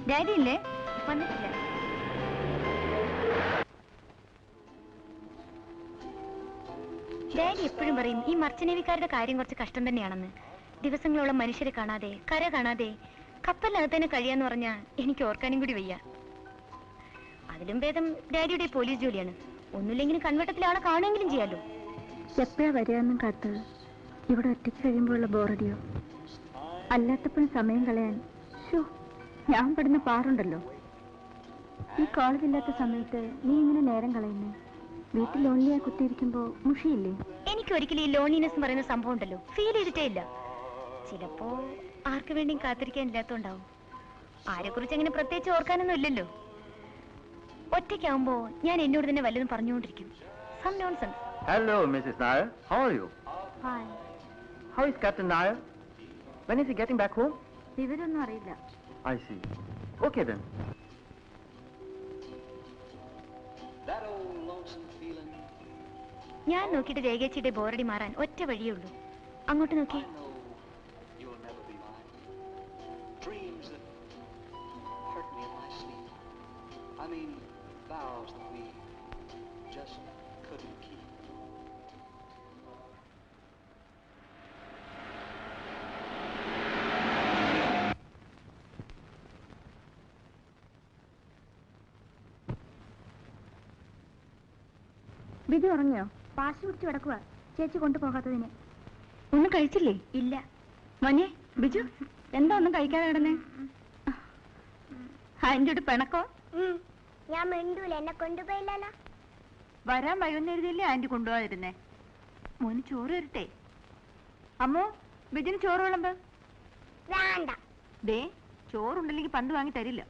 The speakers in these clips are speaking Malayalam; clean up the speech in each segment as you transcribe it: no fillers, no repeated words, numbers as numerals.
ഡാഡി ഇല്ലേ? വന്നിട്ടില്ല. ഡാഡി എപ്പോഴും പറയും ഈ മർച്ചനേവിക്കാരുടെ കാര്യം കുറച്ച് കഷ്ടം തന്നെയാണെന്ന്. ദിവസങ്ങളോളം മനുഷ്യരെ കാണാതെ, കര കാണാതെ കപ്പലിനകത്ത് തന്നെ കഴിയാന്ന് പറഞ്ഞാ എനിക്ക് ഓർക്കാനും കൂടി വയ്യ. അതിലും ഭേദം ഡാഡിയുടെ പോലീസ് ജോലിയാണ്. ഒന്നുമില്ലെങ്കിലും കൺവെട്ടത്തിൽ ആളെ കാണുമെങ്കിലും ചെയ്യാലോ. എപ്പോഴാ വരികയെന്നും കാത്ത് ഇവിടെ ഒറ്റയ്ക്ക് കഴിയുമ്പോഴുള്ള ബോറടിയോ? അല്ലാത്തപ്പോഴും സമയം കളയാൻ ഞാൻ പെടുന്ന പാറുണ്ടല്ലോ. ഈ കോളേജില്ലാത്ത സമയത്ത് നീ ഇങ്ങനെ നേരം കളയുന്നേ? വീട്ടിൽ ലോൺലിയായി കുത്തിയിരിക്കുമ്പോ മുഷിയില്ലേ? എനിക്ക് ഒരിക്കലും ഈ ലോൺലിനെസ് പറയുന്ന സംഭവം ഉണ്ടല്ലോ ഫീൽ ചെയ്തിട്ടേ ഇല്ല. ചിലപ്പോ ആർക്ക് വേണ്ടിയും കാത്തിരിക്കാനില്ലാത്തോണ്ടാവും. ആരെക്കുറിച്ച് അങ്ങനെ പ്രത്യേകിച്ച് ഓർക്കാനൊന്നും ഇല്ലല്ലോ. ഒറ്റയ്ക്കാവുമ്പോ ഞാൻ എന്നോട് തന്നെ വല്ലതും പറഞ്ഞുകൊണ്ടിരിക്കും. Some nonsense. Hello, Mrs. Nair. How are you? Fine. How is Captain Nair? When is he getting back home? വിവരൊന്നും അറിയില്ല. I see. Okay then. ഞാൻ നോക്കിയിട്ട് രേഖച്ചിയുടെ ബോറടി മാറാൻ ഒറ്റ വഴിയേ ഉള്ളൂ. അങ്ങോട്ട് നോക്കി. ബിജു ഉറങ്ങിയോ? പാശി പിടിച്ച് കിടക്കുക ചേച്ചി കൊണ്ടുപോകാത്തതിന്. ഒന്നും കഴിച്ചില്ലേ? ഇല്ല. മോനെ ബിജു, എന്താ ഒന്നും കഴിക്കാതെ കിടന്നേ? അതിൻ്റെ പിണക്കോ? ഞാൻ മിണ്ടൂല, എന്നെ കൊണ്ടുപോയില്ലല്ലോ. വരാൻ വൈകുന്നേരത്തില്ലേ ആന്റി കൊണ്ടുപോകാതിരുന്നേ? മോന് ചോറ് തരട്ടെ? അമ്മോ, ബിജുന് ചോറ് വിളമ്പ്. വേണ്ട. ദേ, ചോറുണ്ടല്ലെങ്കിൽ പന്ത് വാങ്ങി തരില്ല.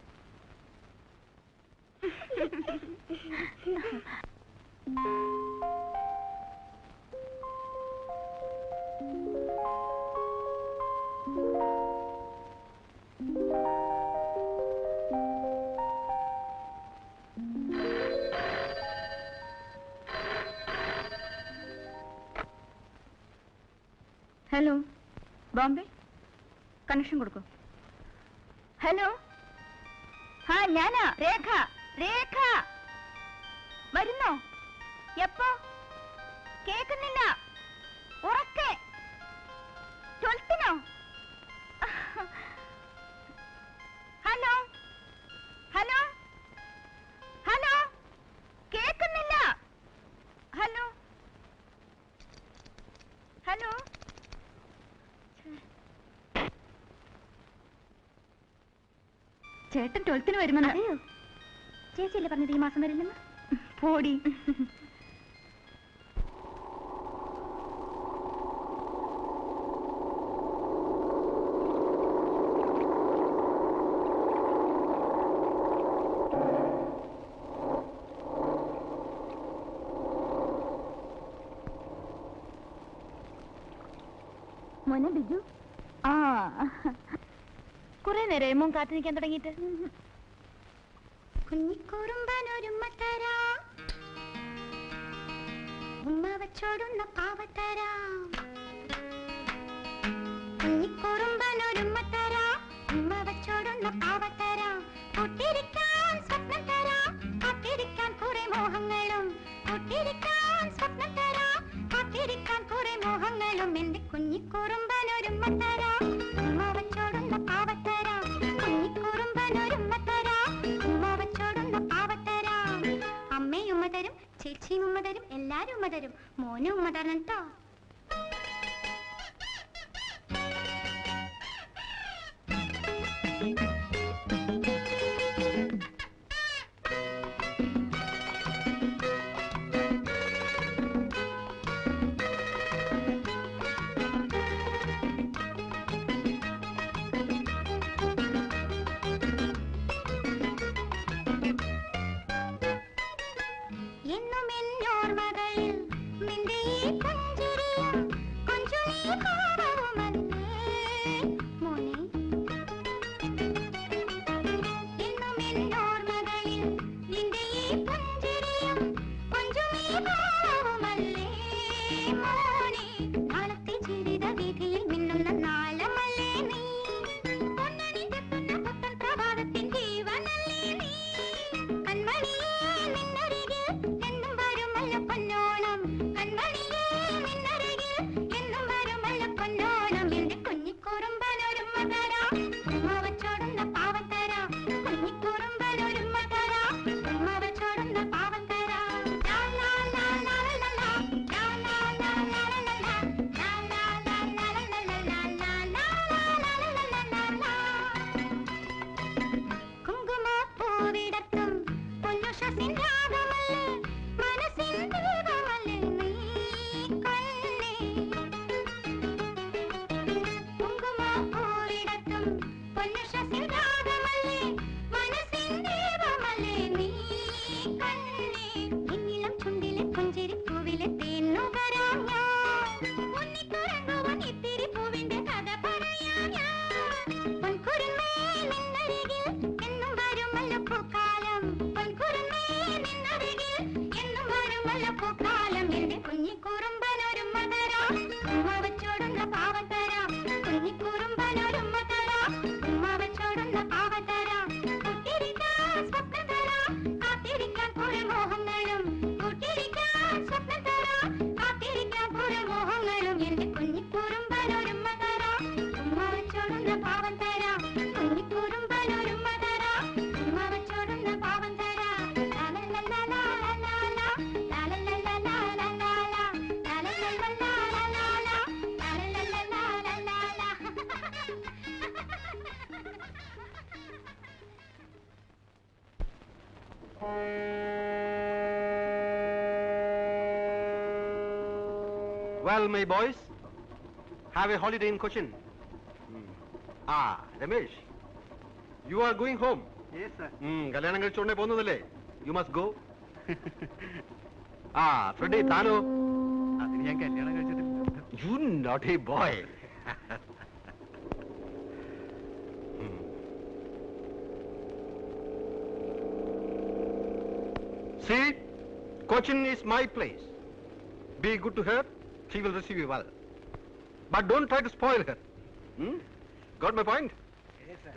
ഹലോ, ബോംബെ കണക്ഷൻ കൊടുക്കൂ. ഹലോ, ഹാ ഞാനാ രേഖ. രേഖ വരുന്നോ? എപ്പോ? കേൾക്കുന്നില്ല. ഉറക്കെ. 12-നോ? ഹലോ ഹലോ ഹലോ, കേൾക്കുന്നില്ല. Hello hello. ചേട്ടൻ 12-ന് വരുമെന്ന്. അതെയോ? ചേച്ചിയല്ലേ പറഞ്ഞത് ഈ മാസം വരില്ലെന്ന്? പോടി. മോനെ ബിജു. ആ, കുറെ നേരം മോൻ കാത്തു നിൽക്കാൻ തുടങ്ങിയിട്ട്. കുഞ്ഞിക്കുറുമ്പനൊരുമ്മത്തരാ, ഉമ്മ വെച്ചോടുന്ന പാവത്തരാ. കുഞ്ഞിക്കുറുമ്പനൊരുമ്മത്തരാ, ഉമ്മ വെച്ചോടുന്ന പാവത്തരാ. കൂട്ടിരിക്കാൻ സ്വപ്നം തരാ, കാത്തിരിക്കാൻ കുറെ മോഹങ്ങളും. കൂട്ടിരിക്കാൻ സ്വപ്നം തരാ, കാത്തിരിക്കാൻ കുറെ മോഹങ്ങളും. എന്റെ കുഞ്ഞിക്കുറുമ്പനൊരുമ്മത്തരാ, ഉമ്മ വെച്ചോടുന്ന പാവത്തരാ. കുഞ്ഞിക്കുറുമ്പനൊരുമ്മത്തരാ, ഉമ്മ വെച്ചോടുന്ന പാവത്തരാ. അമ്മയും ഉമ്മ തരും, ചേച്ചിയും ഉമ്മ തരും, എല്ലാരും ഉമ്മ തരും. മോനും ഉമ്മ തരണം കേട്ടോ. എന്നും എന്നോർമകളിൽ നിന്റെ ഈ പുഞ്ചിരിയും കൊഞ്ചുനീ ഭാവവുമല്ലേ മോനെ. എന്നും എന്നോർമകളിൽ നിന്റെ ഈ പുഞ്ചിരിയും കൊഞ്ചുനീ ഭാവവുമല്ലേ മോനെ. നാളത്തെ ജീവിത വീഥിയിൽ മിന്നുന്ന നാളമല്ലേ നീ. പൊന്നണിഞ്ഞെത്തുന്ന പുത്തൻ പ്രഭാതത്തിൻ Well, my boys, have a holiday in Cochin. Ramesh, you are going home. Yes, sir. കല്യാണം കഴിച്ചോണ്ടേ പോകുന്നതല്ലേ? You must go. Freddie, താനോ? അതിന് ഞാൻ കല്യാണം കഴിച്ചിട്ടില്ല. You naughty boy. See, Cochin is my place. Be good to her, she will receive you well. But don't try to spoil her. Got my point? Yes, sir.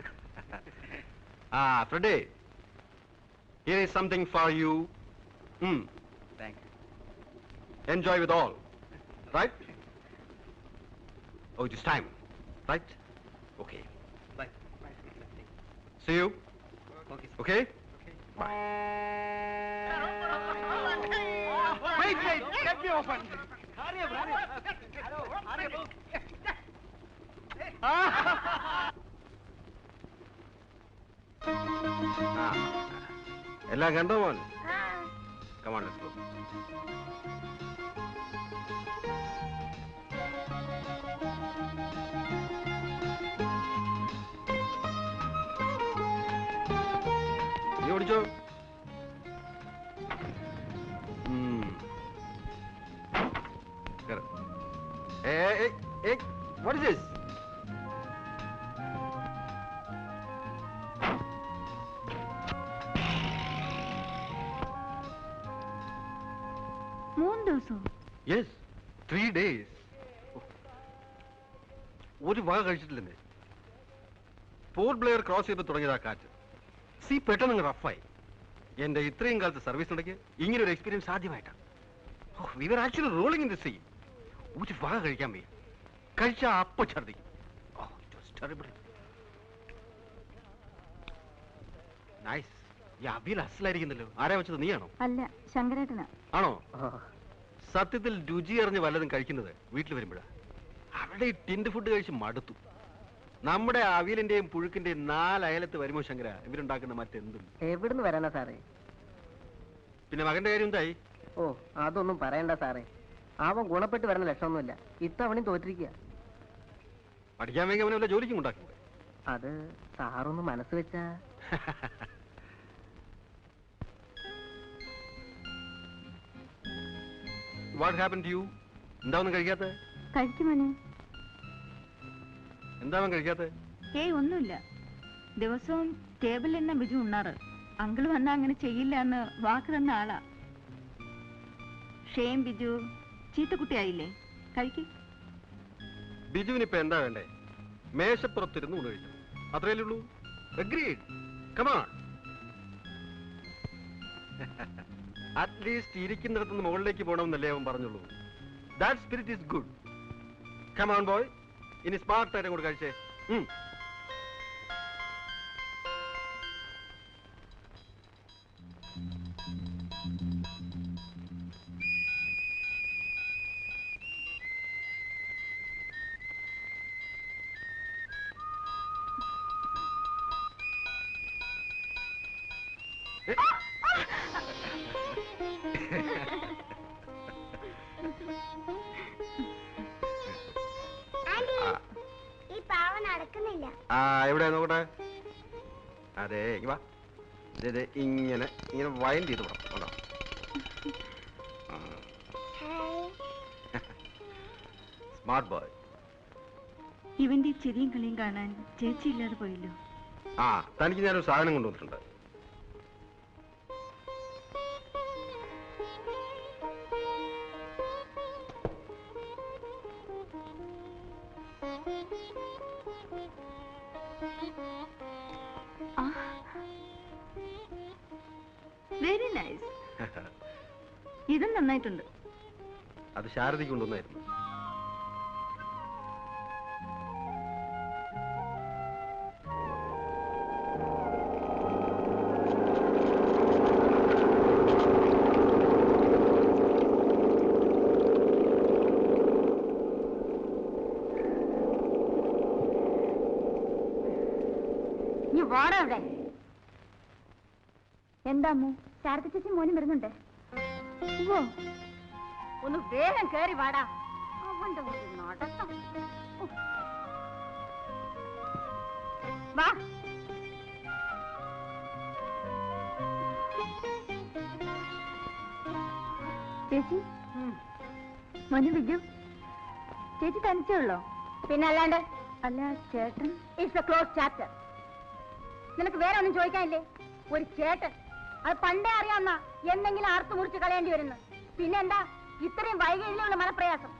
Freddie, here is something for you. Thank you. Enjoy with all. Right? Oh, it is time. Right? Okay. Bye. See you. Okay. Okay? Bye. Wait, let me open. Hurry up. Hello, hurry up. എല്ലാം കണ്ടോ മോൻ? Come on, let's go. നീ ഓടിച്ചോ. Hey, what is this? Yes, 3 days. ഒരു വക കഴിച്ചിട്ടില്ലെന്നേ. പോർട്ട് ബ്ലെയർ ക്രോസ് ചെയ്തപ്പോൾ തുടങ്ങിയതാ കാറ്റ്. സീ പെട്ടെന്ന് റഫായി. എന്റെ ഇത്രയും കാലത്ത് സർവീസ് ഉണ്ടെങ്കിൽ ഇങ്ങനെ ഒരു എക്സ്പീരിയൻസ് ആദ്യമായിട്ടാണ്. We were actually rolling in the sea. ഒരു വക കഴിക്കാൻ വയ്യ. കഴിച്ചാ അപ്പൊ ഛർദിക്കും. It was terrible. നൈസ്. ഈ അവിയൽ അസലായിരിക്കുന്നല്ലോ. ആരാ വെച്ചത്, നീയാണോ? അല്ല, ശങ്കരേട്ടനാ. ആണോ? സത്യത്തിൽ രുചി അറിഞ്ഞ് വല്ലതും കഴിക്കുന്നത് വീട്ടിൽ വരുമ്പോഴാ. അവിടെ ഈ ടിൻഡ് ഫുഡ് കഴിച്ച് മടുത്തു. നമ്മുടെ അവിയലിന്റെയും പുഴുക്കിന്റെയും 4 അയലത്ത് വരുമോ ശങ്കര ഇവരുണ്ടാക്കുന്ന മറ്റെന്തും. എവിടുന്ന് വരാനാ സാറേ? പിന്നെ മകന്റെ കാര്യം എന്തായി? ഓ, അതൊന്നും പറയണ്ട സാറേ. അവൻ ഗുണപ്പെട്ട് വരുന്ന ലക്ഷമൊന്നുമില്ല. ഇത്തവണയും തോറ്റിരിക്കുക. പഠിക്കാൻ വേണ്ടി അവനെ വല്ല ജോലിക്കും ഉണ്ടാക്കി. അത് സാറൊന്ന് മനസ്സ് വെച്ചാ. What happened to you? എന്താ ഒന്നും കഴിക്കാത്ത? കഴിക്കുമോനെ? എന്താ അവൻ കഴിക്കാത്ത? ഒന്നുമില്ല. ദിവസവും ടേബിളിൽ തന്നെ ബിജു ഉണ്ണാറ്. അങ്കിൾ വന്നാ അങ്ങനെ ചെയ്യില്ല എന്ന് വാക്ക് തന്ന ആളാ. ഷേം ബിജു, ചീത്തക്കുട്ടിയായില്ലേ? കഴിക്ക്. ബിജുവിന് ഇപ്പൊ എന്താ വേണ്ടേ? മേശപ്പുറത്തിരുന്ന് ഊണ് കഴിക്കണം, അത്രയല്ലേ ഉള്ളൂ. Agreed. Come on. അറ്റ്ലീസ്റ്റ് ഇരിക്കുന്നിടത്തുനിന്ന് മുകളിലേക്ക് പോകണമെന്നല്ലേ അവൻ പറഞ്ഞുള്ളൂ. That spirit is good. Come on boy. ഇനി സ്മാർട്ട് ആയിട്ട് കൂടെ കഴിച്ചേ. ആ എവിടെയാ നോക്കട്ടെ. അതെ വാ, ഇത് ഇങ്ങനെ ഇങ്ങനെ വൈൻഡ് ചെയ്ത് പോണം. Smart boy. ഇവന്റെ ചിരിയും കളിയും കാണാൻ ചേച്ചി ഇല്ലാതെ പോയല്ലോ. ആ തനിക്ക് ഞാനൊരു സാധനം കൊണ്ടുവന്നിട്ടുണ്ട്. Very nice. ഇതും നന്നായിട്ടുണ്ട്. അത് ശാരദയ്ക്ക് കൊണ്ടുവന്നായിരുന്നു. നീ വാടാ. എന്താ അമ്മു, ശാരദ ചേച്ചി മോനും വരുന്നുണ്ട്. ഒന്ന് വേഗം കേറി വാടാ. അവന്റെ ഒരു നടത്തം. വാ. ചേച്ചി മോനും വിജു ചേച്ചി തനിച്ചേ ഉള്ളോ? പിന്നെ അല്ലാണ്ട്. അല്ല ചേട്ടൻ. It's A close chapter. നിനക്ക് വേറെ ഒന്നും ചോദിക്കാനില്ലേ? ഒരു ചേട്ടൻ, അത് പണ്ടേ അറിയാവുന്ന എന്തെങ്കിലും ആർത്തു മുറിച്ച് കളയേണ്ടി വരുന്നു. പിന്നെന്താ ഇത്രയും വൈകല്യമുള്ള മനപ്രയാസം?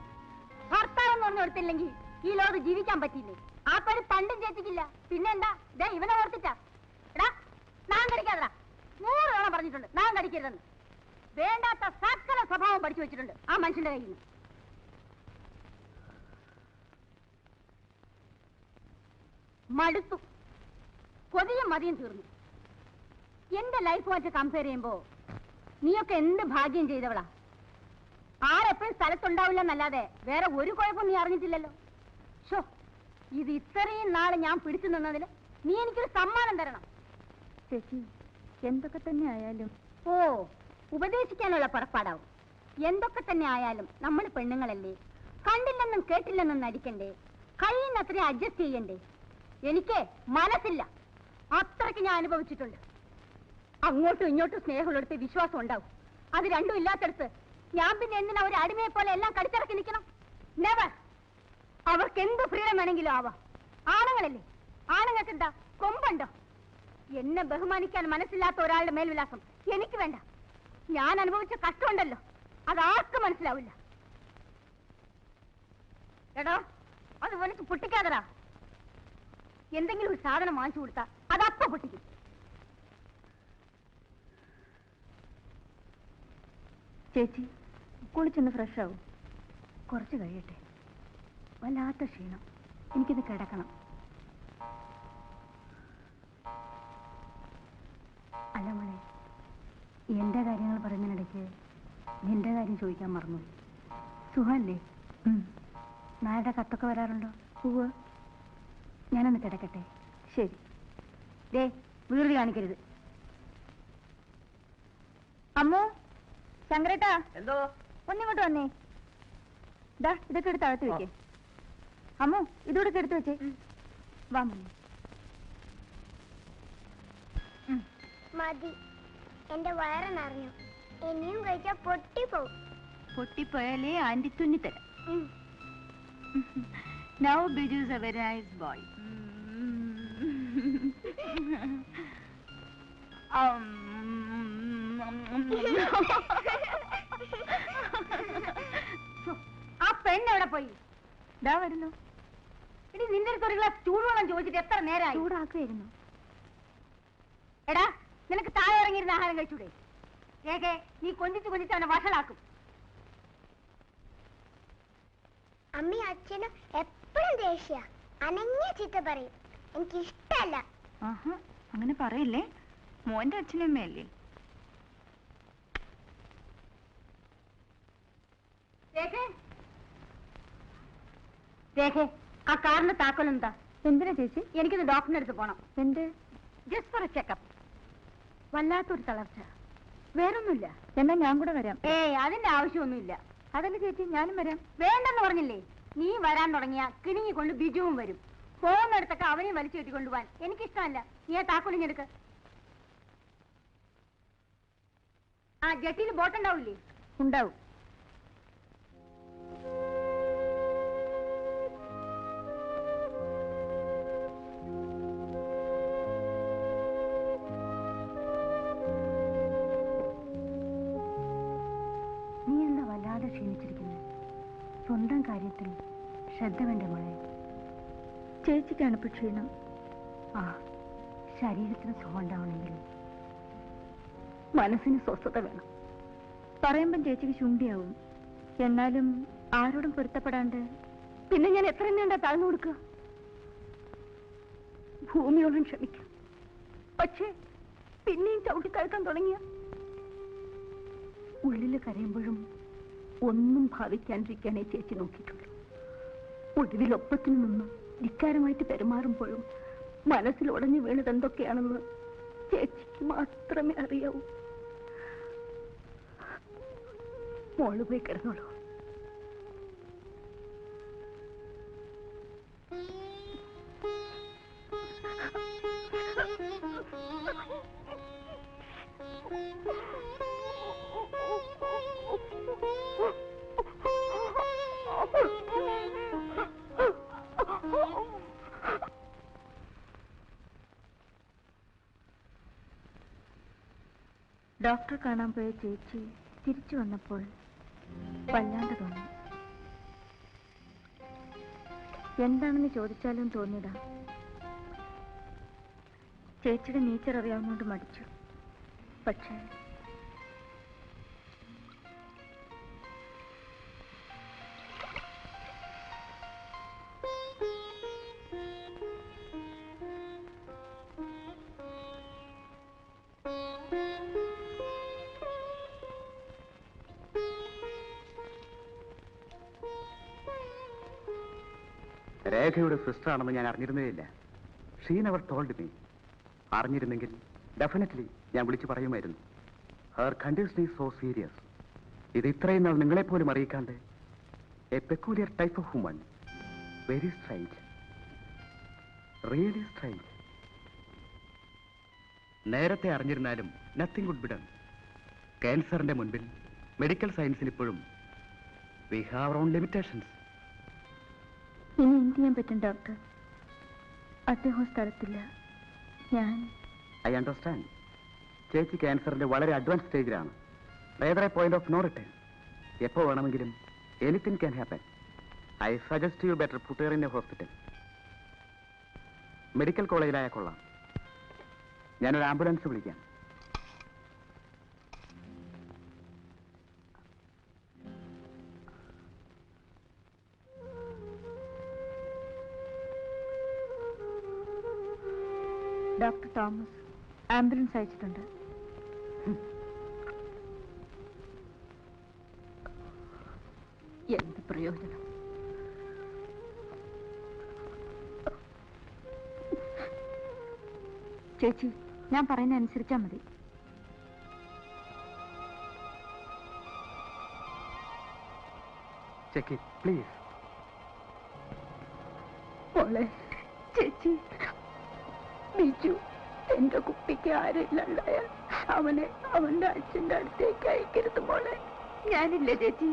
ഭർത്താവെന്ന് പറഞ്ഞു കൊടുത്തില്ലെങ്കിൽ ഈ ലോകത്ത് ജീവിക്കാൻ പറ്റില്ലേ? ആ പേര് പണ്ടും ചേച്ചിക്കില്ല. പിന്നെന്താ ദേ ഇവനെ ഓർത്തിട്ടാ? എടാ നാം കടിക്കാതെടാ. 100 തവണ പറഞ്ഞിട്ടുണ്ട് നാം കടിക്കരുതെന്ന്. വേണ്ടാത്ത സകല സ്വഭാവം പഠിച്ചു വെച്ചിട്ടുണ്ട് ആ മനുഷ്യന്റെ കയ്യിൽ നിന്ന്. മടുത്തു. കൊതിയും മതിയും തീർന്നു. എന്റെ ലൈഫുമായിട്ട് കമ്പയർ ചെയ്യുമ്പോ നീയൊക്കെ എന്ത് ഭാഗ്യം ചെയ്തവളാ. ആരെപ്പോഴും സ്ഥലത്തുണ്ടാവില്ലെന്നല്ലാതെ വേറെ ഒരു കുഴപ്പം നീ അറിഞ്ഞിട്ടില്ലല്ലോ. ഷോ, ഇത് ഇത്രയും നാള് ഞാൻ പിടിച്ചു നിന്നതിന് നീ എനിക്കൊരു സമ്മാനം തരണം. ചേച്ചി എന്തൊക്കെ തന്നെ ആയാലും. ഓ, ഉപദേശിക്കാനുള്ള പുറപ്പാടാവും. എന്തൊക്കെ തന്നെ ആയാലും നമ്മൾ പെണ്ണുങ്ങളല്ലേ, കണ്ടില്ലെന്നും കേട്ടില്ലെന്നും നടിക്കണ്ടേ, കഴിയുന്നത്രയും അഡ്ജസ്റ്റ് ചെയ്യണ്ടേ. എനിക്ക് മനസ്സില്ല, അത്രയ്ക്ക് ഞാൻ അനുഭവിച്ചിട്ടുണ്ട്. അങ്ങോട്ടും ഇങ്ങോട്ടും സ്നേഹമുള്ളടുത്ത് വിശ്വാസം ഉണ്ടാവും. അത് രണ്ടും ഇല്ലാത്തടുത്ത് ഞാൻ പിന്നെ എന്തിനാ ഒരു അടിമയെ പോലെ എല്ലാം കടിച്ചിറക്കി നിൽക്കണം? നെവർ. അവർക്ക് എന്ത് ഫ്രീഡം വേണമെങ്കിലും ആവാം. ആണുങ്ങളല്ലേ, ആണുങ്ങൾക്ക് എന്താ കൊമ്പുണ്ടോ? എന്നെ ബഹുമാനിക്കാൻ മനസ്സില്ലാത്ത ഒരാളുടെ മേൽവിലാസം എനിക്ക് വേണ്ട. ഞാൻ അനുഭവിച്ച കഷ്ടമുണ്ടല്ലോ, അതാർക്കും മനസ്സിലാവില്ല. എടോ, അത് വലിച്ച് പൊട്ടിക്കാതടാ. എന്തെങ്കിലും ഒരു സാധനം വാങ്ങിച്ചു കൊടുത്താ അതപ്പ പൊട്ടിക്കും. ചേച്ചി കുളിച്ചൊന്ന് ഫ്രഷ് ആവും. കുറച്ച് കഴിയട്ടെ. വല്ലാത്ത ക്ഷീണം, എനിക്കിത് കിടക്കണം. അല്ല മോളെ, എന്റെ കാര്യങ്ങൾ പറയുന്നതിനിടയ്ക്ക് നിന്റെ കാര്യം ചോദിക്കാൻ മറന്നു. സുഖല്ലേ? നായുടെ കത്തൊക്കെ വരാറുണ്ടോ? പൂവ്. ഞാനൊന്ന് കിടക്കട്ടെ. ശരി. ദേ വീട് കാണിക്കരുത്. അമ്മോ, ശങ്കരേട്ടാ, എന്തോ ഒന്നിങ്ങോട്ട് വന്നേ. ദാ ഇതൊക്കെ എടുത്ത് അകത്ത് വെക്കേ. അമ്മോ, ഇതൂടെ എടുത്ത് വെച്ചേ. വാ മോനെ. മതി, എന്റെ വയറ് നിറഞ്ഞു. ഇനിയും കഴിച്ചാൽ പൊട്ടിപ്പോവും. പൊട്ടിപ്പോയാലേ anti തുന്നിത്തരാം. Now Biju is a very nice boy. ആ പെണ്ണെവിടെ പോയി? ദാ വരുന്നു. ഇനി നിന്റെ അടുത്ത് ഒരു ഗ്ലാസ് ചൂടുവെള്ളം ചോദിച്ചിട്ട് എത്ര നേരമായി? ചൂടാക്കുമായിരുന്നു. എടാ, നിനക്ക് താഴെ ഇറങ്ങിയിരുന്ന ആഹാരം കഴിച്ചൂടെ? ഏകെ നീ കൊഞ്ചിച്ച് കൊഞ്ചിച്ച് അവനെ വഷളാക്കും. അമ്മയും അച്ഛനും എപ്പോഴും ദേഷ്യ, അനങ്ങിയ ചീത്ത പറയും. എനിക്കിഷ്ടല്ല. ആഹാ, അങ്ങനെ പറയില്ലേ. മോന്റെ അച്ഛനും അമ്മയല്ലേ. രേഖേ, ആ കാറിന്റെ താക്കോലെന്താ? എന്തിനാ ചേച്ചി? എനിക്കൊന്ന് ഡോക്ടറിന്റെ അടുത്ത് പോണം. എന്ത്? Just for A checkup. വല്ലാത്തൊരു തളർച്ച, വേറൊന്നുമില്ല. എന്നാ ഞാൻ കൂടെ വരാം. ഏയ്, അതിന്റെ ആവശ്യമൊന്നുമില്ല. അതല്ല ചേച്ചി, ഞാനും വരാം. വേണ്ടെന്ന് പറഞ്ഞില്ലേ? നീ വരാൻ തുടങ്ങിയ കിണിങ്ങിക്കൊണ്ട് ബിജുവും വരും. പോകുന്നിടത്തൊക്കെ അവനെയും വലിച്ചു കെട്ടിക്കൊണ്ടുപോവാൻ എനിക്കിഷ്ടമല്ല. നീ ആ താക്കോലിഞ്ഞെടുക്ക. ആ ജെട്ടിയിൽ ബോട്ടുണ്ടാവില്ലേ? ഉണ്ടാവും. നീ എന്താ വല്ലാതെ ക്ഷീണിച്ചിരിക്കുന്നത്? സ്വന്തം കാര്യത്തിൽ ശ്രദ്ധ വേണ്ട മോളെ. ചേച്ചിക്കാണ് ഇപ്പൊ ക്ഷീണം. ആ, ശരീരത്തിന് സുഖം ഉണ്ടാവണമെങ്കിൽ മനസ്സിന് സ്വസ്ഥത വേണം. പറയുമ്പം ചേച്ചിക്ക് ശുണ്ടിയാവും. എന്നാലും ആരോടും പൊരുത്തപ്പെടാണ്ട് പിന്നെ ഞാൻ എത്ര വേണ്ട താഴ്ന്നു കൊടുക്കുക? ഭൂമിയോളം ക്ഷമിക്കും. പക്ഷേ പിന്നെയും ചവിട്ടി താഴ്ത്താൻ തുടങ്ങിയ ഉള്ളിൽ കരയുമ്പോഴും ഒന്നും ഭാവിക്കാണ്ടിരിക്കാനേ ചേച്ചി നോക്കിയിട്ടുള്ളൂ. ഒടുവിലൊപ്പത്തിന് നിന്ന് ധിക്കാരമായിട്ട് പെരുമാറുമ്പോഴും മനസ്സിൽ ഉടഞ്ഞു വീണത് എന്തൊക്കെയാണെന്ന് ചേച്ചിക്ക് മാത്രമേ അറിയാവൂ. മോള് പോയി കിടന്നോളൂ. ഡോക്ടറെ കാണാൻ പോയ ചേച്ചി തിരിച്ചു വന്നപ്പോൾ വല്ലാണ്ട് തോന്നി. എന്താണെന്ന് ചോദിച്ചാലും തോന്നിയതാ. ചേച്ചിയുടെ നേച്ചർ അറിയാവുന്നതുകൊണ്ട് മടിച്ചു. പക്ഷേ രേഖയുടെ സിസ്റ്റർ ആണെന്ന് ഞാൻ അറിഞ്ഞിരുന്നേയില്ല. She never told me. അറിഞ്ഞിരുന്നെങ്കിൽ ഡെഫിനറ്റ്ലി ഞാൻ വിളിച്ചു പറയുമായിരുന്നു. Her condition is so serious. ഇത് ഇത്രയും നാൾ നിങ്ങളെപ്പോലും അറിയിക്കാണ്ട് a peculiar type of woman. Very strange, really strange. നേരത്തെ അറിഞ്ഞിരുന്നാലും നത്തിങ് വുഡ് ബി ഡൺ. ക്യാൻസറിന്റെ മുൻപിൽ മെഡിക്കൽ സയൻസിന് ഇപ്പോഴും we have our own limitations. ഇനി എന്ത് ചെയ്യാൻ പറ്റും ഡോക്ടർ? അദ്ദേഹം സ്ഥലത്തില്ല. ഞാൻ ഐ അണ്ടർസ്റ്റാൻഡ്. ചേച്ചി ക്യാൻസറിന്റെ വളരെ അഡ്വാൻസ് സ്റ്റേജിലാണ്. Rather a point of no return. എപ്പോൾ വേണമെങ്കിലും anything can happen. I suggest you better put her in a hospital. Medical കോളേജിലായാൽ കൊള്ളാം. ഞാനൊരു ആംബുലൻസ് വിളിക്കാം. ഡോക്ടർ തോമസ് ആംബുലൻസ് അയച്ചിട്ടുണ്ട്. എന്ത് പ്രയോജനം? ചേച്ചി, ഞാൻ പറയുന്ന അനുസരിച്ചാ മതി. Check it please. മോളെ, ചേച്ചി, ബിജു എന്റെ കുട്ടിക്ക് ആരില്ലാണ്ടായാൽ അവനെ അവന്റെ അച്ഛന്റെ അടുത്തേക്ക് അയക്കരുത് മോളെ. ഞാനില്ല ചേച്ചി.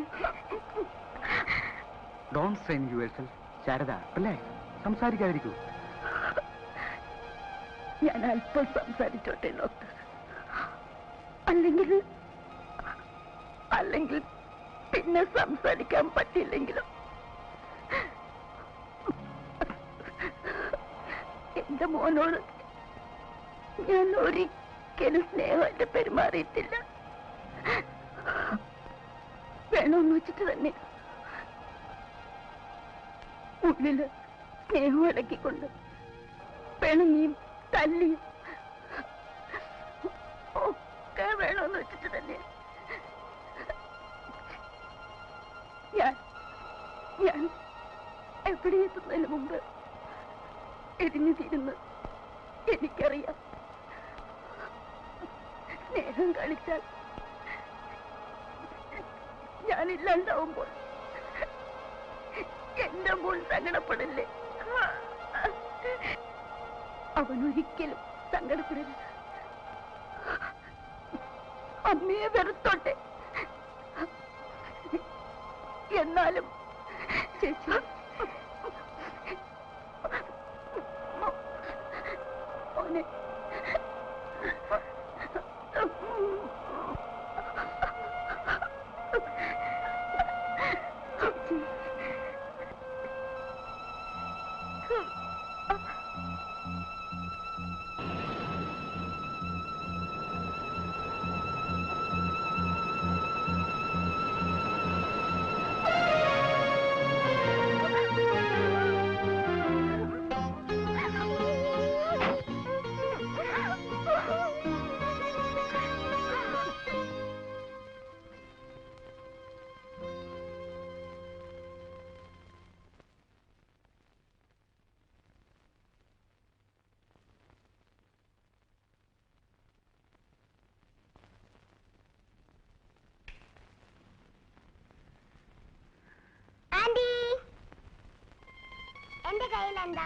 Don't strain yourself. ശാരദ, അല്ലേ? സംസാരിക്കാതിരിക്കൂ. ഞാൻ അല്പം സംസാരിച്ചോട്ടെ ഡോക്ടർ. അല്ലെങ്കിൽ പിന്നെ സംസാരിക്കാൻ പറ്റില്ലെങ്കിലും എന്റെ മോനോട് ഞാൻ ഒരിക്കലും സ്നേഹമായിട്ട് പെരുമാറിയിട്ടില്ല. വേണമെന്ന് വെച്ചിട്ട് തന്നെ ഉള്ളില് സ്നേഹം ഇടക്കിക്കൊണ്ട് പിണങ്ങിയും തല്ലിയും ഒക്കെ വേണമെന്ന് വെച്ചിട്ട് തന്നെ ഞാൻ എവിടെ എത്തുന്നതിന് മുമ്പ് എരിഞ്ഞു തീരുന്നു. എനിക്കറിയാം, സ്നേഹം കളിച്ചാൽ ഞാനില്ലാണ്ടാവുമ്പോൾ എന്റെ മോൾ സങ്കടപ്പെടില്ലേ? അവൻ ഒരിക്കലും സങ്കടപ്പെടരുത്. അമ്മയെ വെറുത്തോട്ടെ, എന്നാലും ചേച്ചി മോനെ ആന്റി, എന്റെ കയ്യിൽ എന്താ?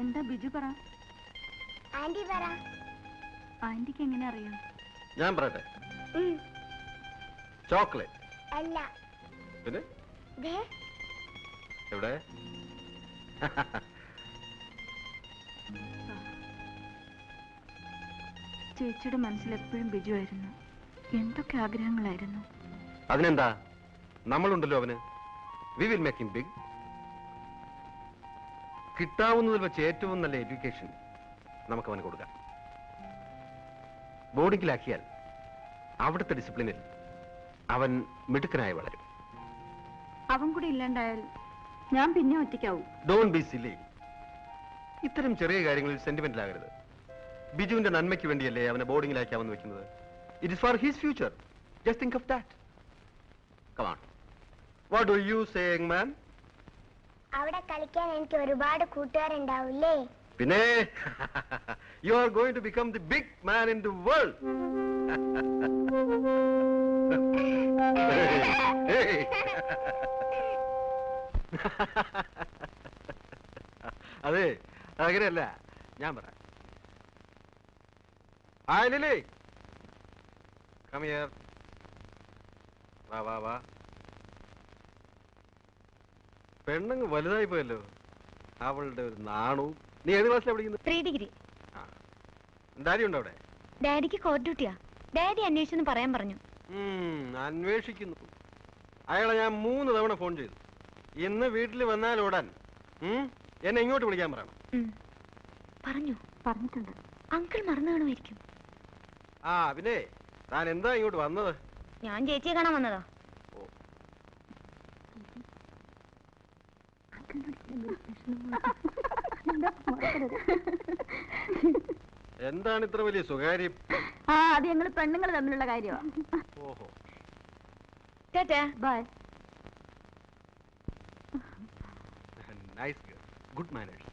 എന്താ ബിജു പറ. ആന്റി പറ. ആന്റിക്ക് എങ്ങനെ അറിയാം? ഞാൻ പറയട്ടെ. ഉം. ചോക്ലേറ്റ്. അല്ല. പിന്നെ ദേ, എവിടെ? ചേച്ചിയുടെ മനസ്സിൽ എപ്പോഴും ബിജു ആയിരുന്നു. എന്തൊക്കെ ആഗ്രഹങ്ങളായിരുന്നു. അതിനെന്താ, നമ്മളുണ്ടല്ലോ അവന്. We will make him big. കിട്ടാവുന്നതിൽ വെച്ച് ഏറ്റവും നല്ല എഡ്യൂക്കേഷൻ നമുക്ക് അവന് കൊടുക്കാം. ബോർഡിങ്ങിലാക്കിയാൽ അവിടുത്തെ ഡിസിപ്ലിനിൽ അവൻ മിടുക്കനായി വളരും. അവൻ കൂടി ഇല്ലാണ്ടായാൽ ഞാൻ പിന്നെ ഒറ്റയ്ക്കാവും. Don't be silly. ഇത്തരം ചെറിയ കാര്യങ്ങളിൽ സെന്റിമെന്റൽ ആകരുത്. ബിജുവിന്റെ നന്മയ്ക്ക് വേണ്ടിയല്ലേ അവനെ ബോർഡിങ്ങിലാക്കാമെന്ന് വെക്കുന്നത്. It is for his future. Just think of that. Come on. What do you say, young man? അവിടെ കളിക്കാൻ എനിക്ക് ഒരുപാട് കൂട്ടുകാരുണ്ടാവില്ലേ? പിന്നെ you are going to become the big man in the world. അതെ, അങ്ങനെയല്ല, ഞാൻ പറയാം. Hi Lily, come here. വാ വാ വാ. പെണ്ണങ്ങ് വലുതായി പോയല്ലോ. അവളുടെ ഒരു നാണു. നീ ഏത് ക്ലാസ്സിലാണ് പഠിക്കുന്നത്? 3 ഡിഗ്രി. ഡാഡി ഉണ്ടോ അവിടെ? ഡാഡിക്ക് കോർട്ട് ഡ്യൂട്ടിയാ. ഡാഡി അന്വേഷിച്ചെന്ന് പറയാൻ പറഞ്ഞു. അന്വേഷിക്കുന്നു. അയാളെ ഞാൻ 3 തവണ ഫോൺ ചെയ്തു. ഇന്ന് വീട്ടിൽ വന്നാൽ ഓടാൻ എന്നെ ഇങ്ങോട്ട് വിളിക്കാൻ പറയണം. പറഞ്ഞിട്ടുണ്ട്. അങ്കിൾ മറന്നു കാണുമായിരിക്കും. ആ പിന്നെ താൻ എന്താ ഇങ്ങോട്ട് വന്നത്? ഞാൻ ചേച്ചിയെ കാണാൻ വന്നതാ. എന്താണ് ഇത്ര വലിയ സ്വകാര്യം? അത് ഞങ്ങൾ പെണ്ണുങ്ങൾ തമ്മിലുള്ള കാര്യമാണ്. ഓഹോ. Tata. Bye. Nice girl. Good manners.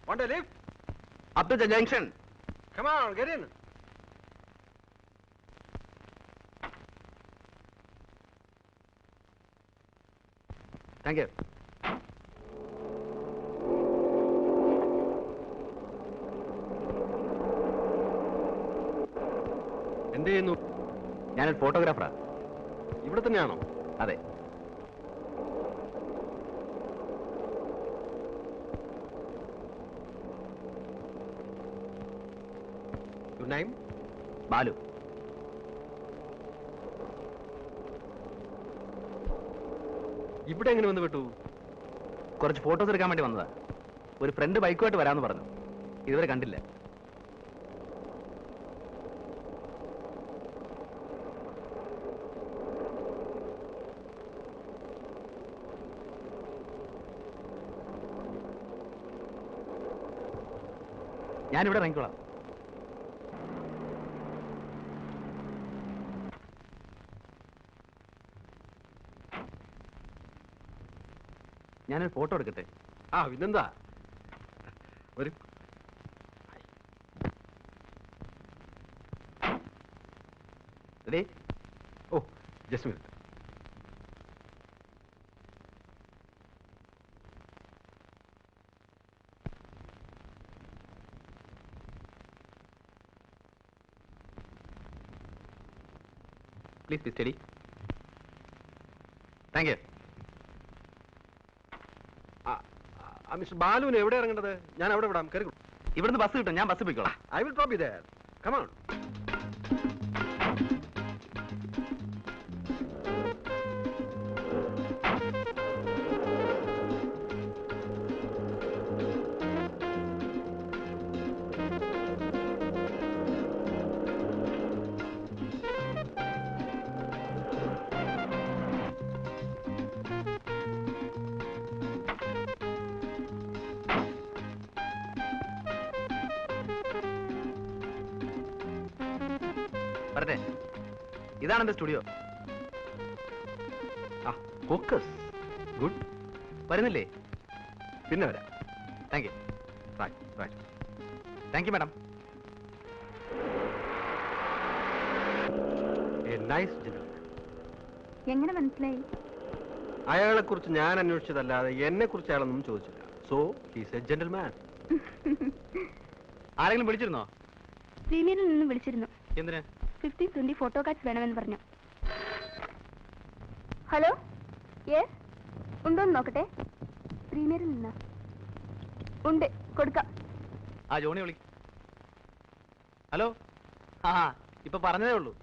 Want a lift? Up to the junction. Come on, get in. Thank you. എന്ത് ചെയ്യുന്നു? ഞാനൊരു ഫോട്ടോഗ്രാഫറാ. ഇവിടെ തന്നെയാണോ? അതെ. Your name? ബാലു. ഇവിടെ എങ്ങനെ വന്ന് വിട്ടു? കുറച്ച് ഫോട്ടോസ് എടുക്കാൻ വേണ്ടി വന്നതാ. ഒരു ഫ്രണ്ട് ബൈക്കുമായിട്ട് വരാമെന്ന് പറഞ്ഞു. ഇതുവരെ കണ്ടില്ല. ഞാനിവിടെ ഇറങ്ങിക്കോളാം. ഞാനൊരു ഫോട്ടോ എടുക്കട്ടെ? ആ പിന്നെന്താ, ഒരു ready? Oh just minute. Please be steady. Thank you. Mister ബാലുവിന് എവിടെ ഇറങ്ങേണ്ടത്? ഞാൻ അവിടെ വിടാം. കയറി. ഇവിടുന്ന് ബസ് കിട്ടും, ഞാൻ ബസ് പോയിക്കോളാം. I will drop you there. Come on. വരട്ടെ. ഇതാണ് എന്റെ സ്റ്റുഡിയോ. ആ ഫോക്കസ്. ഗുഡ്. വരുന്നില്ലേ? പിന്നെ വരാം. Thank you. Right right. Thank you madam. A nice gentleman. എങ്ങനെ മനസ്സിലായി? അയാളെ കുറിച്ച് ഞാൻ അന്വേഷിച്ചതല്ലാതെ എന്നെ കുറിച്ച് അയാളൊന്നും ചോദിച്ചില്ല. So he's A gentleman. ആരെങ്കിലും വിളിച്ചിരുന്നോ? പ്രീമിയറിൽ നിന്ന് വിളിച്ചിരുന്നു. എന്തിന്? 15-20 ഫോട്ടോ കാർഡ്സ് വേണമെന്ന് പറഞ്ഞു. ഹലോ, യെസ്, ഉണ്ടോന്ന് നോക്കട്ടെ. പ്രീമിയറിൽ നിന്ന് ഉണ്ട്, കൊടുക്കാം. ആ ജോണി വിളി. ഹലോ. ആ ഇപ്പൊ പറഞ്ഞതേ ഉള്ളൂ.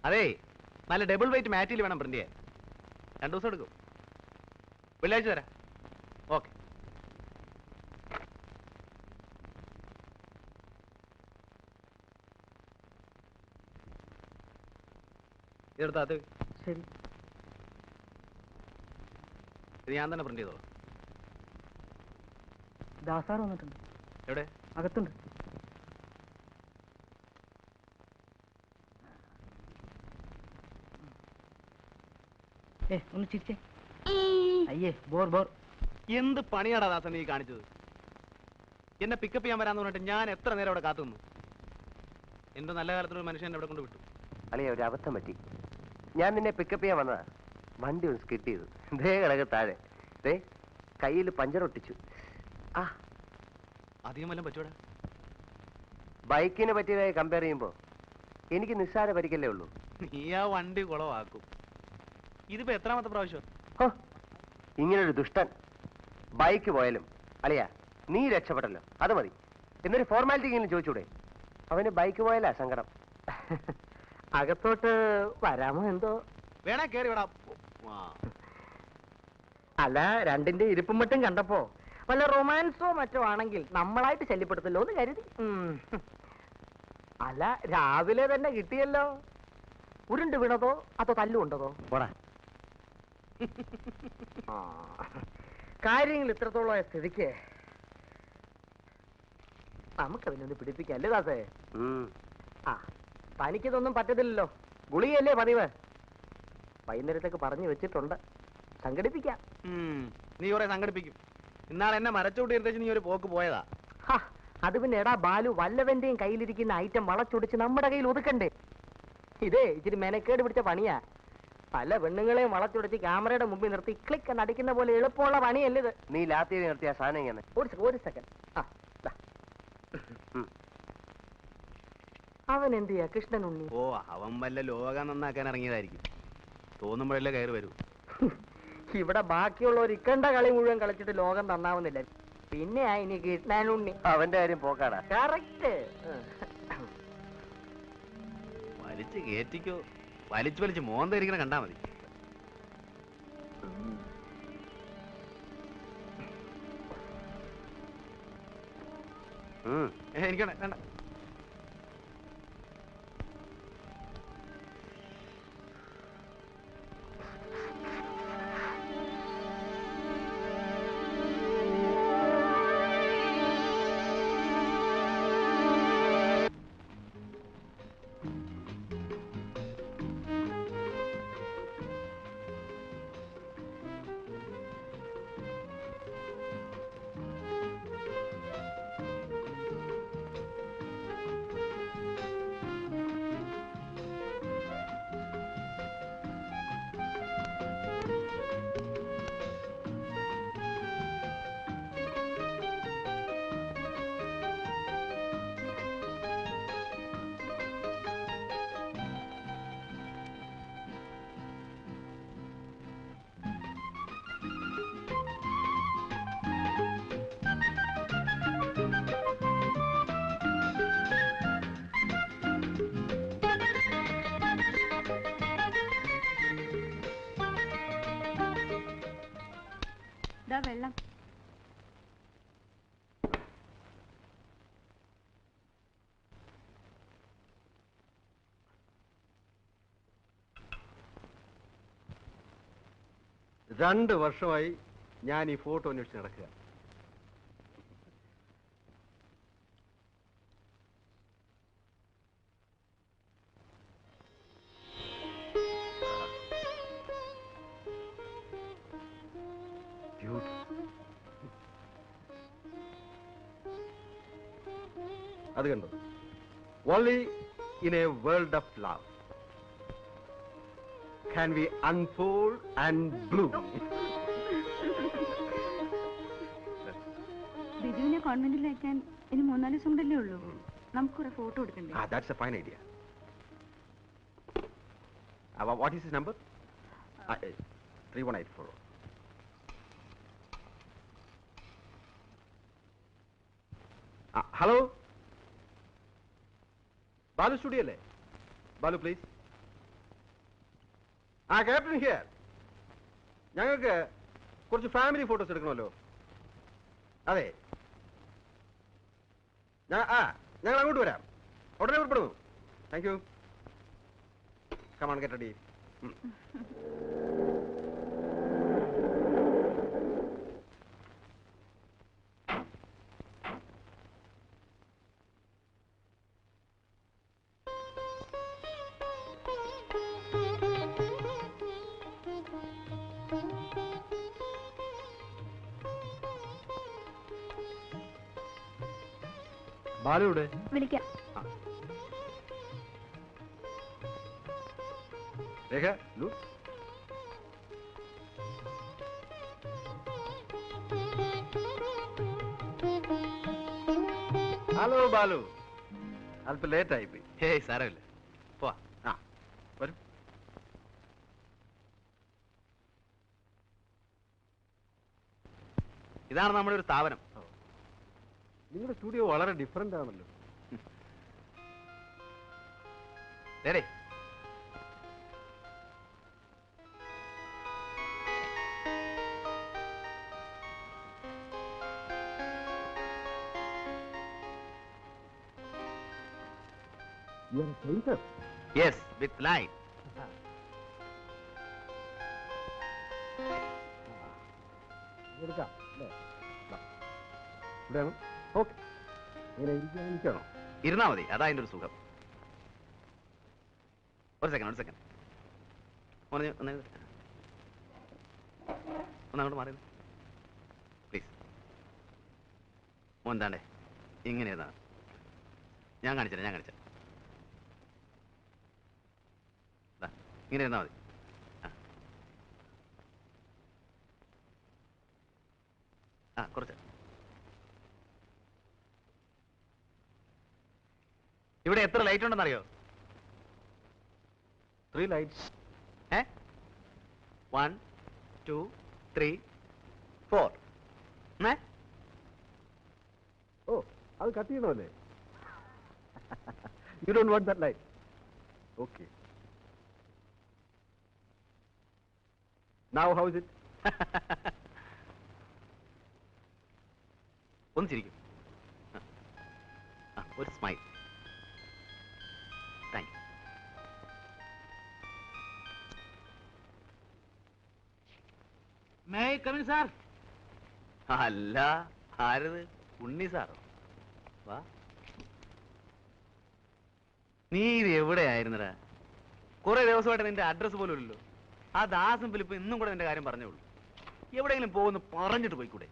അതേ, നല്ല ഡബിൾ വെയിറ്റ് മാറ്റിൽ വേണം പ്രിന്റ് ചെയ്യാൻ. 2 ദിവസം എടുക്കും. വെള്ളിയാഴ്ച തരാം. ഓക്കെ. ഇതെടുത്താ അത്. ശരി. ഇത് ഞാൻ തന്നെ പ്രിന്റ് ചെയ്തോളാം. ദാസാർ വന്നിട്ടുണ്ട്. എവിടെ? അകത്തുണ്ട്. ഒന്ന് ചിരിച്ചേ. അയ്യേ, ബോർ ബോർ. എന്ത് പണിയാടാ ദാസൻ നീ കാണിച്ചത്? എന്നെ പിക്കപ്പ് ചെയ്യാൻ വരാന്ന് പറഞ്ഞിട്ട് ഞാൻ എത്ര നേരം അവിടെ കാത്തു നിന്നു. എന്റെ നല്ല കാലത്തിനൊരു മനുഷ്യൻ അവിടെ കൊണ്ട് വിട്ടു. അളിയ, ഒരു അബദ്ധം പറ്റി. ഞാൻ നിന്നെ പിക്കപ്പ് ചെയ്യാൻ വന്നതാ. വണ്ടി ഒന്ന് സ്കിട്ട് ചെയ്തു. ദേ കിടക്ക് താഴെ. ദേ കയ്യിൽ പഞ്ചർ ഒട്ടിച്ചു. ആ, അധികം വല്ലതും പറ്റൂടാ? ബൈക്കിനെ പറ്റിയതായി കമ്പയർ ചെയ്യുമ്പോ എനിക്ക് നിസ്സാര പരിക്കല്ലേ ഉള്ളൂ. നീ ആ വണ്ടി കുളവാക്കും. ഇതിപ്പോ എത്രാമത്തെ പ്രാവശ്യം? ഹോ, ഇങ്ങനൊരു ദുഷ്ടൻ. ബൈക്ക് പോയാലും അളിയ നീ രക്ഷപ്പെട്ടല്ലോ, അത് മതി. എന്നൊരു ഫോർമാലിറ്റി എങ്കിലും ചോദിച്ചൂടെ? അവന് ബൈക്ക് പോയാലാ സങ്കടം. അകത്തോട്ട് വരാമോ എന്തോ? വേണേ കേറി വിടാം. അല്ല, രണ്ടിന്റെ ഇരിപ്പും മറ്റും കണ്ടപ്പോ വല്ല റൊമാൻസോ മറ്റോ ആണെങ്കിൽ നമ്മളായിട്ട് ശല്യപ്പെടുത്തല്ലോ എന്ന് കരുതി. അല്ല, രാവിലെ തന്നെ കിട്ടിയല്ലോ. ഉരുണ്ട് വീണതോ അതോ തല്ലുകൊണ്ടതോ? പോടാ. കാര്യങ്ങൾ ഇത്രത്തോളം സ്ഥിതിക്ക് നമുക്ക് അവനൊന്ന് പിടിപ്പിക്കാം അല്ലേ ദാസേ? ആ, തനിക്കിതൊന്നും പറ്റത്തില്ലല്ലോ. ഗുളികയല്ലേ പതിവ്. വൈകുന്നേരത്തേക്ക് പറഞ്ഞു വെച്ചിട്ടുണ്ട്. സംഘടിപ്പിക്കാം. നീ കുറെ സംഘടിപ്പിക്കും. ഇന്നാളെ എന്നെ മരച്ചോട്ടി എടുത്തേച്ച് നീ ഒരു പോക്ക് പോയതാ. അത് പിന്നെ എടാ ബാലു, വല്ലവന്റെയും കയ്യിലിരിക്കുന്ന ഐറ്റം വളച്ചൊടിച്ച് നമ്മുടെ കയ്യിൽ ഒതുക്കണ്ടേ? ഇതേ ഇച്ചിരി മെനക്കേട് പിടിച്ച പണിയാ. പല പെണ്ണുങ്ങളെയും വളച്ചൊടിച്ച് ക്യാമറയുടെ മുമ്പിൽ നിർത്തി ക്ലിക്ക് എന്ന് അടിക്കുന്ന പോലെ എളുപ്പമുള്ള പണിയല്ലേ ഇത്? നീ ലാത്തി നിർത്തിയ സാധനം ഇങ്ങനെ. ഒരു സെക്കൻഡ്. അവൻ എന്ത് ചെയ്യാ കൃഷ്ണൻ ഉണ്ണി? ഓ, അവൻ വല്ല ലോകം നന്നാക്കാൻ ഇറങ്ങിയതായിരിക്കും. തോന്നുമ്പോഴല്ലേ കയറി വരൂ. ഇവിടെ ബാക്കിയുള്ളവർ ഇക്കണ്ട കളി മുഴുവൻ കളിച്ചിട്ട് ലോകം നന്നാവുന്നില്ല. പിന്നെയാ ഇനി കൃഷ്ണൻ ഉണ്ണി. അവന്റെ കാര്യം പോക്കാടാ. കറക്റ്റ്. വലിച്ചു കേറ്റിക്കോ. വലിച്ചു മോന്തരിക്കണ കണ്ടാ മതി. എനിക്ക് വേണ്ട. വെള്ളം. രണ്ട് വർഷമായി ഞാൻ ഈ ഫോട്ടോ അന്വേഷിച്ച് നടക്കുക. അത് കണ്ടോ? Only in a world of love can we unfold and bloom. ബിജുവിനെ കോൺവെന്റിൽ അയക്കാൻ ഇനി 3-4 ദിവസം കൊണ്ടല്ലേ ഉള്ളൂ. നമുക്കൊരു ഫോട്ടോ എടുക്കണ്ടേ? That's a fine idea. What is his number? 3184. Hello? Balu studio അല്ലേ? ബാലു പ്ലീസ്. Captain here. ഞങ്ങൾക്ക് കുറച്ച് ഫാമിലി ഫോട്ടോസ് എടുക്കണമല്ലോ. അതെ, ഞങ്ങൾ അങ്ങോട്ട് വരാം. ഉടനെ പുറപ്പെടുന്നു. Thank you. Come on, get ready. Balu ഇവിടെ? വിളിക്കാം. രേഖ, ലു. ഹലോ ബാലു, അല്പം ലേറ്റ് ആയിപ്പോയി. ഹേയ് സാരമില്ല, പോവാ. വരും. ഇതാണ് നമ്മുടെ ഒരു സ്ഥാപനം. നിങ്ങളുടെ സ്റ്റുഡിയോ വളരെ ഡിഫറെന്റ് ആണല്ലോ. ഡേടേ, യെസ്, വിത്ത് ലൈൻ. എടുക്കാം അല്ലേ? ഇവിടെയാണോ? ഓക്കെ. ഇങ്ങനെ ഇരിക്കാണോ? ഇരുന്നാ മതി, അതാ അതിൻ്റെ ഒരു സുഖം. ഒരു സെക്കൻഡ് ഒന്നങ്ങോട്ട് മാറി പ്ലീസ്. മോൻ താണ്ടേ ഇങ്ങനെ ഇരുന്നാണ്. ഞാൻ കാണിച്ചേ. ഇങ്ങനെ ഇരുന്നാ മതി. കുറച്ച്. ഇവിടെ എത്ര ലൈറ്റ് ഉണ്ടെന്നറിയോ? 3 lights. 1 2 3 4. ഓ, അത് cut ചെയ്യണമല്ലേ? You don't want that light. Okay. Now how is it? ഒന്ന് ചിരിക്കും. ഒരു സ്മൈൽ. Thank you. സാർ. അല്ല, ആരത്? ഉണ്ണി സാറോ? വാ. നീ ഇത് എവിടെയായിരുന്നടാ? കുറെ ദിവസമായിട്ട് നിന്റെ അഡ്രസ് പോലും ഇല്ലല്ലോ. ആ ദാസും ഫിലിപ്പ് ഇന്നും കൂടെ നിന്റെ കാര്യം പറഞ്ഞോളൂ. എവിടെയെങ്കിലും പോകുന്നു പറഞ്ഞിട്ട് പോയിക്കൂടെ?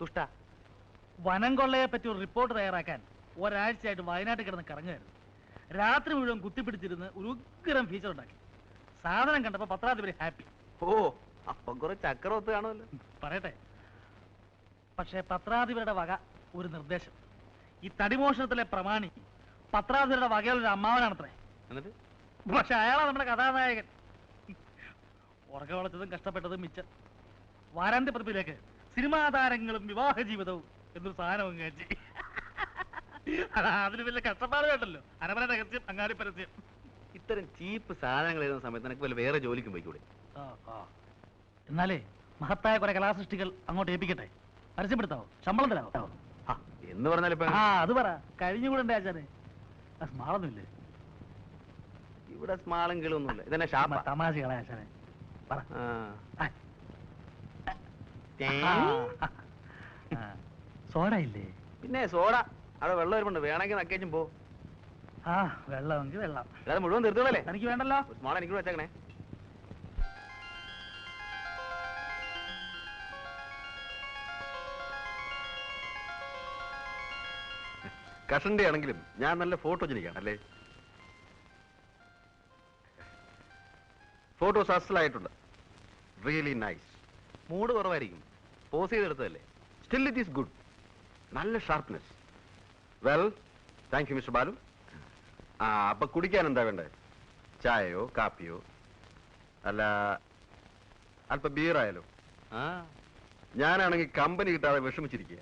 തുഷ്ട. വനം കൊള്ളയെ പറ്റി ഒരു റിപ്പോർട്ട് തയ്യാറാക്കാൻ ഒരാഴ്ചയായിട്ട് വയനാട്ടിൽ കിടന്ന് കറങ്ങുമായിരുന്നു. രാത്രി മുഴുവൻ കുത്തിപ്പിടിച്ചിരുന്ന് ഒരു ഉഗ്രം ഫീച്ചർ ഉണ്ടാക്കി. സാധനം കണ്ടപ്പോ പത്രാധിപര് ഹാപ്പി. ഓ, അപ്പം കുറെ ചക്രവത്ത് കാണുമല്ലോ. പറയട്ടെ, പക്ഷേ പത്രാധിപരുടെ വക ഒരു നിർദ്ദേശം. ഈ തടിമോഷണത്തിലെ പ്രമാണി പത്രാധിപരുടെ വകയിലൊരു അമ്മാവനാണത്രേ. എന്നിട്ട് പക്ഷെ അയാളാ നമ്മുടെ കഥാനായകൻ. ഉറക്ക വളച്ചതും കഷ്ടപ്പെട്ടതും മിച്ചം. വാരാന്ത്യപ്പതിപ്പിലേക്ക് സിനിമാ താരങ്ങളും വിവാഹ ജീവിതവും എന്നൊരു സാധനം കഴിച്ച് അതിന് വലിയ കഷ്ടപ്പാട് കേട്ടല്ലോ. അരമന രഹസ്യം, അങ്ങാടി പരസ്യം. ഇത്തരം ചീപ്പ് സാധനങ്ങൾ എഴുതുന്ന സമയത്ത് നിനക്ക് വല്ല വേറെ ജോലിക്കും പോയിക്കൂടെ? എന്നാലേ മഹത്തായ കുറെ കലാസൃഷ്ടികൾ അങ്ങോട്ട് ഏൽപ്പിക്കട്ടെ. പരസ്യപ്പെടുത്താവോ? ശമ്പളം തരാവോ? എന്ന് പറഞ്ഞാലിപ്പോ അത് പറ. കഴിഞ്ഞുകൂടെ ആചാരെ? സ്മാളൊന്നുമില്ലേ ഇവിടെ? സ്മാളും കിളൊന്നുമില്ല. ഇതന്നെ ഷാപ്പ. തമാശകളെ ആശാനെ പറ. സോഡ ഇല്ലേ? പിന്നെ സോഡ അവിടെ വെള്ളം വരുമ്പോ വേണമെങ്കിൽ നക്കേച്ചും പോ. വെള്ളമെങ്കിൽ വെള്ളം. അല്ലാതെ മുഴുവൻ തീർത്തോളല്ലേ? എനിക്ക് വേണ്ടല്ലോ. സ്മാൾ എനിക്ക് വെച്ചേക്കണേ. കഷന്റെ ആണെങ്കിലും ഞാൻ നല്ല ഫോട്ടോജനിക്കാണല്ലേ? ഫോട്ടോസ് അസലായിട്ടുണ്ട്. Really nice. മൂഡ് കുറവായിരിക്കും. പോസ് ചെയ്തെടുത്തതല്ലേ? Still it is good. നല്ല sharpness. Well, thank you mister Balu. അപ്പൊ കുടിക്കാൻ എന്താ വേണ്ടേ? ചായയോ കാപ്പിയോ അല്ല അല്പ ബിയറായാലോ? ഞാനാണെങ്കിൽ കമ്പനി കിട്ടാതെ വിഷമിച്ചിരിക്കുക.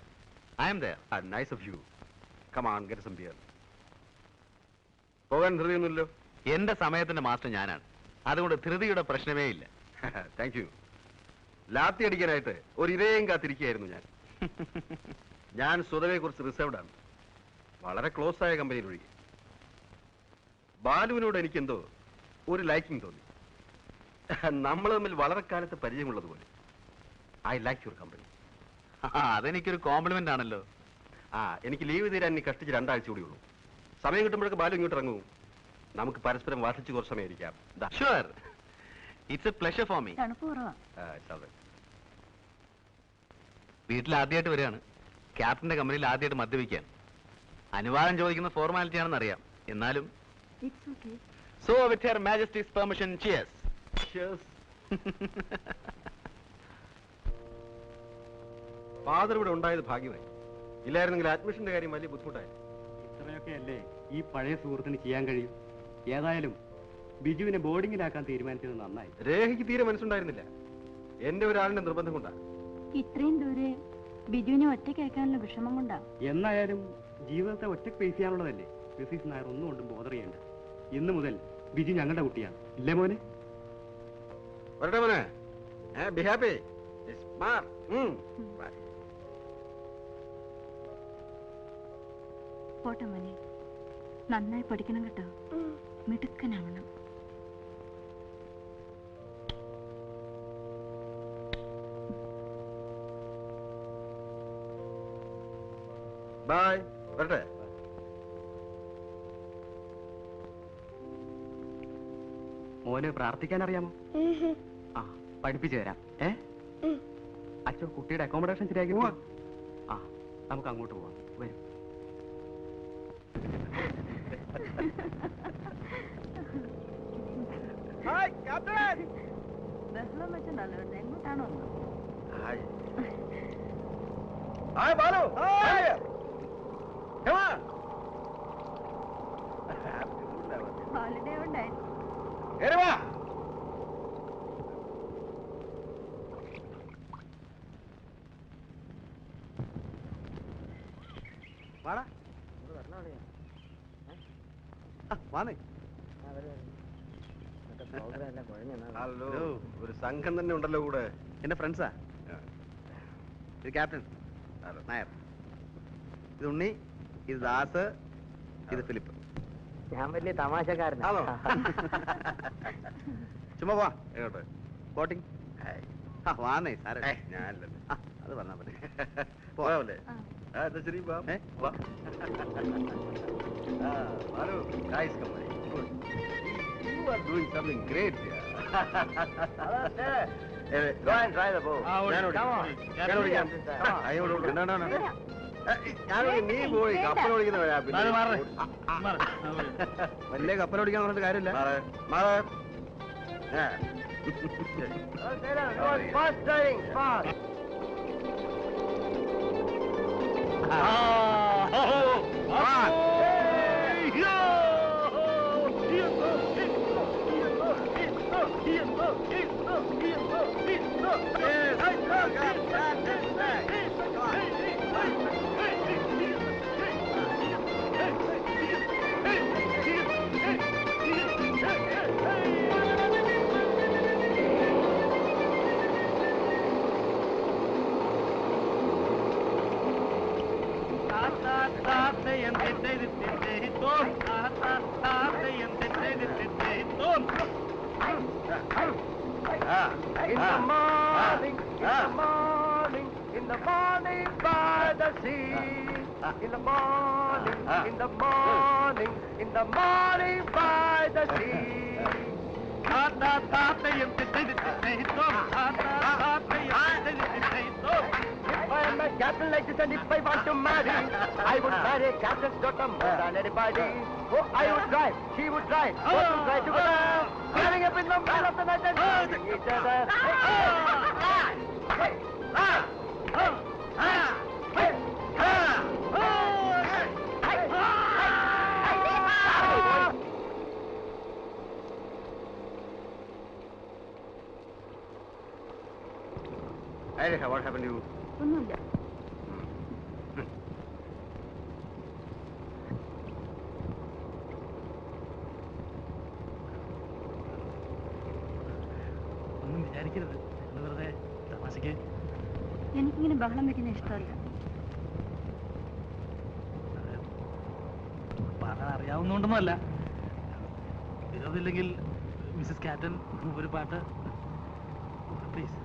I am there. Nice of you. Come on, get some beer. പോകാൻ ധൃതിയൊന്നുമില്ലല്ലോ? എന്റെ സമയത്തിന്റെ മാസ്റ്റർ ഞാനാണ്. അതുകൊണ്ട് ധൃതിയുടെ പ്രശ്നമേ ഇല്ല. Thank you. ലാത്തി അടിക്കാനായിട്ട് ഒരു ഇരയും കാത്തിരിക്കുകയായിരുന്നു ഞാൻ. ഞാൻ സ്വതവേ കുറിച്ച് റിസർവ്ഡ് ആണ്. വളരെ ക്ലോസ് ആയ കമ്പനിയിൽ ഒഴികെ. ബാലുവിനോട് എനിക്കെന്തോ ഒരു ലൈക്കിംഗ് തോന്നി. നമ്മൾ തമ്മിൽ വളരെ കാലത്ത് പരിചയമുള്ളതുപോലെ. I like your company. അതെനിക്കൊരു കോംപ്ലിമെന്റ് ആണല്ലോ. എനിക്ക് ലീവ് തീരാൻ ഇനി കഷ്ടിച്ച് 2 ആഴ്ച കൂടി ഉള്ളൂ. സമയം കിട്ടുമ്പോഴൊക്കെ ബാലു ഇങ്ങോട്ട് ഇറങ്ങൂ. നമുക്ക് പരസ്പരം വാസിച്ച് കുറച്ച് സമയം ഇരിക്കാം. Sure. It's A pleasure for me. വീട്ടിൽ ആദ്യമായിട്ട് വരികയാണ്. ക്യാപ്റ്റന്റെ കമ്പനിയിൽ ആദ്യമായിട്ട് മദ്യപിക്കാൻ. അനുവാദം ചോദിക്കുന്ന ഫോർമാലിറ്റി ആണെന്ന് അറിയാം. എന്നാലും so with her Majesty's permission, cheers. Father ഇവിടെ ഉണ്ടായത് ഭാഗ്യമായി. ഇല്ലായിരുന്നെങ്കിൽ അഡ്മിഷന്റെ കാര്യം വലിയ ബുദ്ധിമുട്ടായിരുന്നു. ഇത്രയൊക്കെ അല്ലേ ഈ പഴയ സുഹൃത്തിന് ചെയ്യാൻ കഴിയും. ഏതായാലും ബിജുവിനെ ബോർഡിങ്ങിലാക്കാൻ തീരുമാനിച്ചത് നന്നായി. രേഖയ്ക്ക് തീരെ മനസ്സുണ്ടായിരുന്നില്ല. എന്റെ ഒരാളിന്റെ നിർബന്ധം കൊണ്ടാ. ഇത്രയും ദൂരെ ബിജുവിനെ ഒറ്റയ്ക്ക് അയക്കാനുള്ള വിഷമം കൊണ്ടാ. എന്നായാലും ജീവിതത്തെ ഒറ്റയ്ക്ക് ഫേസ് ചെയ്യാനുള്ളതല്ലേ. മിസ്സിസ് നായർ ഒന്നും കൊണ്ടും ബോധർ ചെയ്യണ്ട. ഇന്ന് മുതൽ ബിജു ഞങ്ങളുടെ കുട്ടിയാണ്. ഇല്ലേ മോനെ? വരട്ടെ മോനെ. Be happy. പോട്ടെ മോനെ, നന്നായി പഠിക്കണം കേട്ടോ. മിടുക്കനാവണം. ബൈ. വരട്ടെ. മോന് പ്രാർത്ഥിക്കാൻ അറിയാമോ? പഠിപ്പിച്ചു തരാം. അച്ഛൻ കുട്ടിയുടെ അക്കോമഡേഷൻ ശരിയാക്കി. നമുക്ക് അങ്ങോട്ട് പോവാം. വരും. ബഹളം വെച്ചിട്ടുണ്ടല്ലോ. എങ്ങോട്ടാണോ? ഹോളിഡേ ഉണ്ടായിരുന്നു. ഹലോ, ഒരു സംഘം തന്നെ ഉണ്ടല്ലോ കൂടെ. എന്റെ ഫ്രണ്ട്സാ. ഇത് ക്യാപ്റ്റൻ നായർ, ഇത് ഉണ്ണി, ഇത് ദാസ്, ഇത് ഫിലിപ്പ്. ഞാൻ വലിയ തമാശക്കാരനാണോ? ചുമ്മാ വാ. എങ്ങോട്ട്? ബോട്ടിംഗ്. വാന്നേ സാറേ. ഞാനല്ലേ അത് പറഞ്ഞാ മതി. പോയാവല്ലേ? ശരി വാ. Balu, nice company. Good. You are doing something great here. Go and try the boat. നീ പോയി കപ്പലോടിക്കുന്നവരാ. വലിയ കപ്പലോടിക്കാൻ പറഞ്ഞിട്ട് കാര്യമില്ല. In the morning, in the morning by the sea. In the morning, in the morning, in the morning by the sea. If I am a captain like this and if I want to marry, I would marry a captain's daughter more than anybody. Oh, I would drive, she would drive, both would drive together, standing up in the middle of the night and holding each other. Hey, what happened to you? ഒന്നുമില്ല. ഒന്നും വിചാരിക്കരുത്. വെറുതെ തമാശക്ക്. എനിക്കിങ്ങനെ ബഹളം വെക്കുന്ന ഇഷ്ടമല്ല. പാടാൻ അറിയാവുന്നോണ്ടൊന്നുമല്ല. വിരോധമില്ലെങ്കിൽ മിസ്സസ് കാറ്റൻ ഒരു പാട്ട് പ്ലീസ്.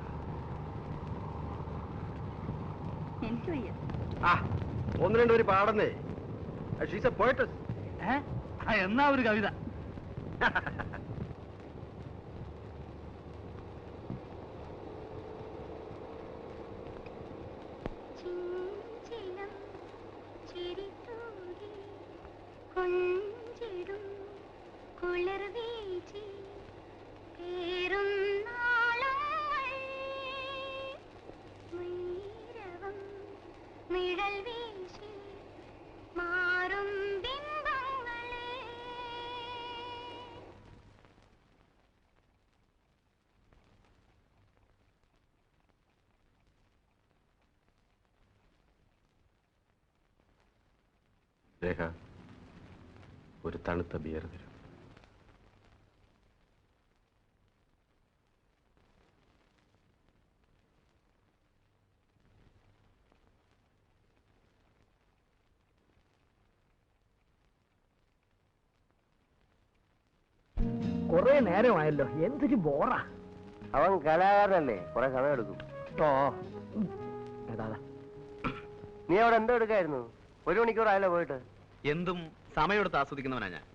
എനിക്ക് വയ്യ. ഒന്ന് രണ്ട് പേര് പാടുന്നേ. She's a poetess. എന്നാ ഒരു കവിത. രേഖ, ഒരു തണുത്ത ബിയർ തരും. കുറെ നേരമായല്ലോ, എന്തൊരു ബോറാ. അവൻ കലാകാരനല്ലേ, കുറെ സമയം എടുക്കും. ഓ ഏതാ നീ അവിടെ എന്തോ എടുക്കായിരുന്നു? 1 മണിക്കൂറായല്ലോ പോയിട്ട്. എന്തും സമയമെടുത്ത് ആസ്വദിക്കുന്നവനാ ഞാൻ.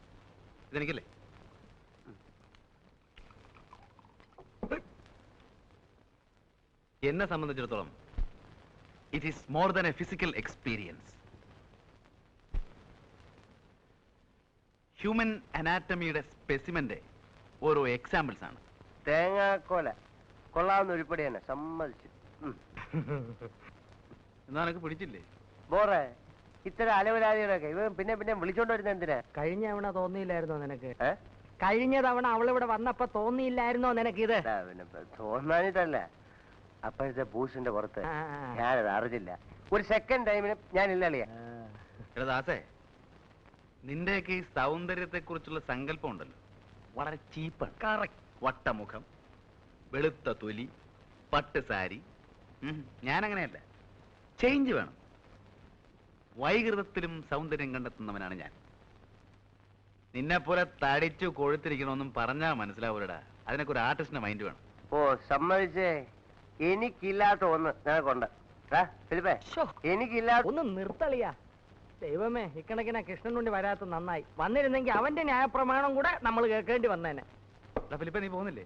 ഇതെനിക്കല്ലേ? എന്നെ സംബന്ധിച്ചിടത്തോളം it is more than a physical experience. Human അനാറ്റമിയുടെ സ്പെസിമെന്റെ ഓരോ എക്സാമ്പിൾസ് ആണ്. തേങ്ങാക്കോല കൊള്ളാവുന്ന ഉരുപ്പടി തന്നെ, സമ്മതിച്ചു. എന്നാ നിനക്ക് പിടിച്ചില്ലേ? ബോറേ, ഇത്തരം അലവലാദികളൊക്കെ ഇവ പിന്നെ പിന്നെ വിളിച്ചോണ്ട് വരുന്ന എന്തിനാ? കഴിഞ്ഞ തവണ തോന്നിയില്ലായിരുന്നോ നിനക്ക്? കഴിഞ്ഞ തവണ അവളിവിടെ വന്നപ്പോ തോന്നിയില്ലായിരുന്നോ നിനക്ക് ഇത്? പിന്നെ തോന്നാനിട്ടല്ല, അപ്പോഴത്തെ ബൂസിന്റെ പുറത്ത് ഞാനത് അറിഞ്ഞില്ല. ഒരു സെക്കൻഡ് ടൈമിന് ഞാനില്ല അളിയാ. എടാ ദാസേ, നിന്റെയൊക്കെ ഈ സൗന്ദര്യത്തെ കുറിച്ചുള്ള സങ്കല്പം ഉണ്ടല്ലോ, വളരെ ചീപ്പാണ്. കറക്റ്റ്. വട്ടമുഖം, വെളുത്ത തൊലി, പട്ട് സാരി. ഞാനങ്ങനെയല്ല, ചേഞ്ച് വേണം. വൈകൃതത്തിലും സൗന്ദര്യം കണ്ടെത്തുന്നവനാണ് ഞാൻ. നിന്നെ പോലെ തടിച്ചു കൊഴുത്തിരിക്കണമെന്നും പറഞ്ഞാ മനസ്സിലാവൂലടാ. അതിനൊക്കെ ഒരു ആർട്ടിസ്റ്റിന്റെ മൈൻഡ് വേണം. ഓ സമ്മതിച്ചേ, എനിക്കില്ലാത്ത ഒന്ന് നിനക്കുണ്ട്. ഫിലിപ്പേ, എനിക്കില്ലാത്ത ഒന്ന് നിർത്തളിയാ. ദൈവമേ, ഇക്കണക്കിനാ കൃഷ്ണൻ കൊണ്ട് വരാത്ത നന്നായി. വന്നിരുന്നെങ്കിൽ അവന്റെ ന്യായപ്രമാണം കൂടെ നമ്മൾ കേൾക്കേണ്ടി വന്നേനെ. ഫിലിപ്പ, നീ പോകുന്നില്ലേ?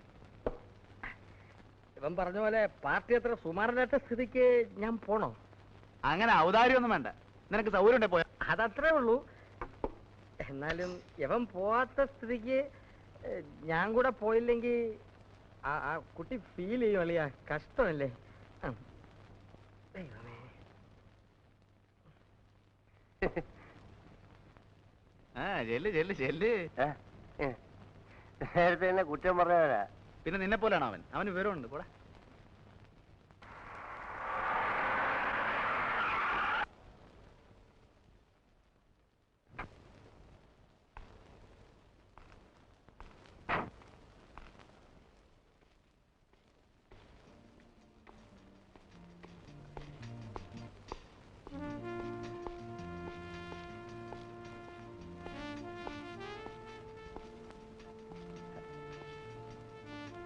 ഇവൻ പറഞ്ഞ പോലെ പാർട്ടി അത്ര സുമാരനാത്ത സ്ഥിതിക്ക് ഞാൻ പോണോ? അങ്ങനെ ഔദാര്യമൊന്നും വേണ്ട. നിനക്ക് സൗകര്യം ഉണ്ടെ പോയാ. അതത്രേ ഉള്ളൂ. എന്നാലും ഇവൻ പോവാത്ത സ്ഥിതിക്ക് ഞാൻ കൂടെ പോയില്ലെങ്കിൽ ആ കുട്ടി ഫീൽ ചെയ്യും അളിയാ. കഷ്ടമല്ലേ? ദൈവമേ. ചെല്ല്. നേരത്തെ എന്നെ കുറ്റം പറഞ്ഞവരാ. പിന്നെ നിന്നെ പോലെയാണോ അവൻ? അവന് വിവരമുണ്ട്. കൂടെ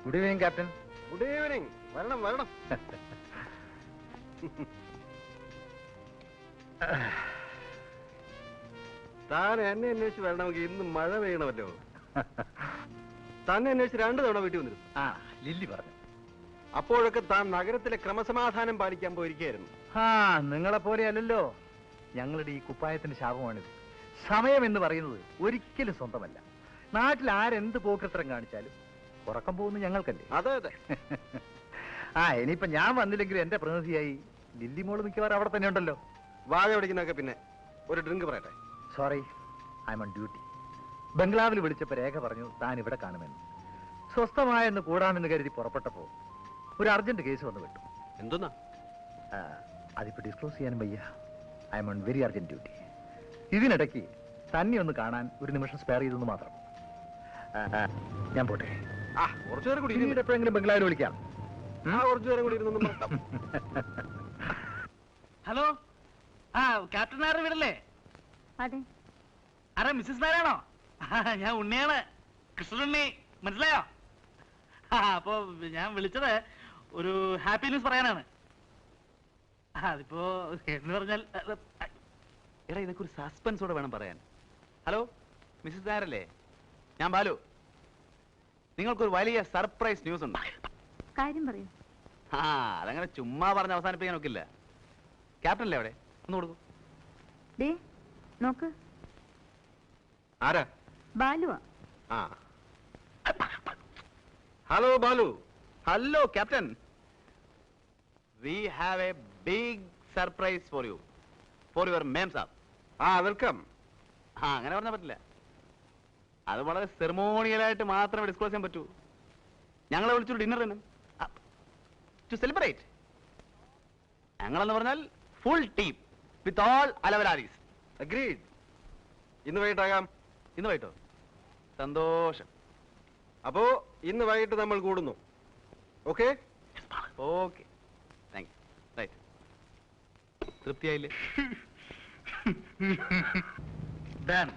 good evening captain. Good evening. വരണം. താൻ എന്നെ അന്വേഷിച്ച് വരണമെങ്കിൽ ഇന്ന് മഴ പെയ്യണമല്ലോ. തന്നെ അന്വേഷിച്ച് 2 തവണ വീട്ടിൽ വന്നിരുന്നു. ആ, ലില്ലി പറഞ്ഞു. അപ്പോഴൊക്കെ താൻ നഗരത്തിലെ ക്രമസമാധാനം പാലിക്കാൻ പോയിരിക്കായിരുന്നു. ആ, നിങ്ങളെ പോലെ അല്ലല്ലോ. ഞങ്ങളുടെ ഈ കുപ്പായത്തിന്റെ ശാപമാണിത്. സമയം എന്ന് പറയുന്നത് ഒരിക്കലും സ്വന്തമല്ല. നാട്ടിൽ ആരെന്ത് പോക്കൃത്രം കാണിച്ചാലും ഉറക്കം പോകുന്ന ഞങ്ങൾക്കല്ലേ? അതെ അതെ. ആ, ഇനിയിപ്പോ ഞാൻ വന്നില്ലെങ്കിൽ എന്റെ പ്രതിനിധിയായി ലില്ലി മോള് മിക്കവാറും അവിടെ തന്നെ ഉണ്ടല്ലോ. വാഴ പിടിക്കുന്നൊക്കെ. പിന്നെ ഒരു ഡ്രിങ്ക് പറയട്ടെ? Sorry, I'm on duty. ബംഗ്ലാവിൽ വിളിച്ചപ്പോ രേഖ പറഞ്ഞു താൻ ഇവിടെ കാണുമെന്ന്. സ്വസ്ഥമായെന്ന് കൂടാമെന്ന് കരുതി പുറപ്പെട്ടപ്പോ ഒരു അർജന്റ് കേസ് വന്നു വിട്ടു. എന്തെന്നാ? അതിപ്പോ ഡിസ്ക്ലോസ് ചെയ്യാനും വയ്യ. I M on very urgent duty. ഇതിനിടയ്ക്ക് തന്നെ ഒന്ന് കാണാൻ ഒരു നിമിഷം സ്പെയർ ചെയ്തെന്ന് മാത്രം. ഞാൻ പോട്ടെ. കുറച്ചു നേരം കൂടി പിന്നീട് എപ്പോഴെങ്കിലും ബംഗ്ലാവിൽ വിളിക്കാം. കുറച്ചു നേരം കൂടി ഇരുന്നു. ഹലോ, ആ ക്യാപ്റ്റൻ നായർ വീടല്ലേ? അതെ. ആരാ, മിസ്സിസ് നായരാണോ? ഞാൻ ഉണ്ണിയാണ്, കൃഷ്ണനുണ്ണി. മനസ്സിലായോ? അപ്പോ ഞാൻ വിളിച്ചത് ഒരു ഹാപ്പി ന്യൂസ് പറയാനാണ്. അതിപ്പോ എന്ന് പറഞ്ഞാൽ എടാ, ഇതൊക്കെ ഒരു സസ്പെൻസോടെ വേണം പറയാൻ. ഹലോ, മിസ്സിസ് നായരല്ലേ? ഞാൻ ബാലു. നിങ്ങൾക്കൊരു വലിയ സർപ്രൈസ് ന്യൂസ് ഉണ്ട്. കാര്യം പറയൂ. അതങ്ങനെ ചുമ്മാ പറഞ്ഞ് അവസാനിപ്പിക്കാൻ നോക്കില്ല. ക്യാപ്റ്റൻ അല്ലേ അവിടെ? ഒന്ന് കൊടുക്കൂ. ദേ നോക്ക്. ആരാ? ബാലുവാ. Hello Balu. Hello captain. We have a big surprise for you, for your mem sahib. Welcome. അങ്ങനെ പറഞ്ഞാൽ പറ്റില്ല. അത് വളരെ സെറിമോണിയലായിട്ട് മാത്രമേ ഡിസ്ക്ലോസ് ചെയ്യാൻ പറ്റൂ. ഞങ്ങളെ വിളിച്ചൊരു ഡിന്നർ തന്നെ ടു സെലിബ്രേറ്റ്. ഞങ്ങളെന്ന് പറഞ്ഞാൽ ഫുൾ ടീം വിത്ത് ഓൾ അലവലാരീസ്. അഗ്രീഡ്. ഇന്ന് വൈകിട്ടാകാം. ഇന്ന് വൈകിട്ടോ? സന്തോഷം. അപ്പോ ഇന്ന് വൈകിട്ട് നമ്മൾ കൂടുന്നു. Okay? Okay, thank you. Right. തൃപ്തിയായില്ലേ? ഡാൻ.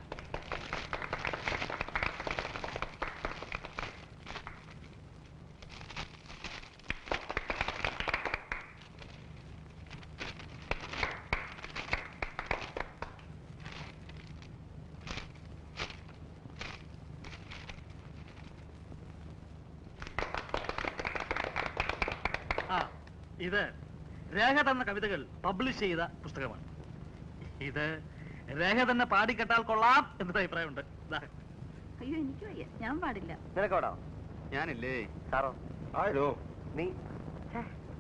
ഇത് രേഖ തന്ന കവിതകൾ പബ്ലിഷ് ചെയ്ത പുസ്തകമാണ്. ഇത് രേഖ തന്നെ പാടിക്കെട്ടാൽ കൊള്ളാം എന്നൊരു അഭിപ്രായമുണ്ട്. അയ്യോ, എനിക്ക് വയ്യ, ഞാൻ പാടില്ല. നിനക്കോടോ? ഞാനില്ലേ സാറോ? ആരോ നീ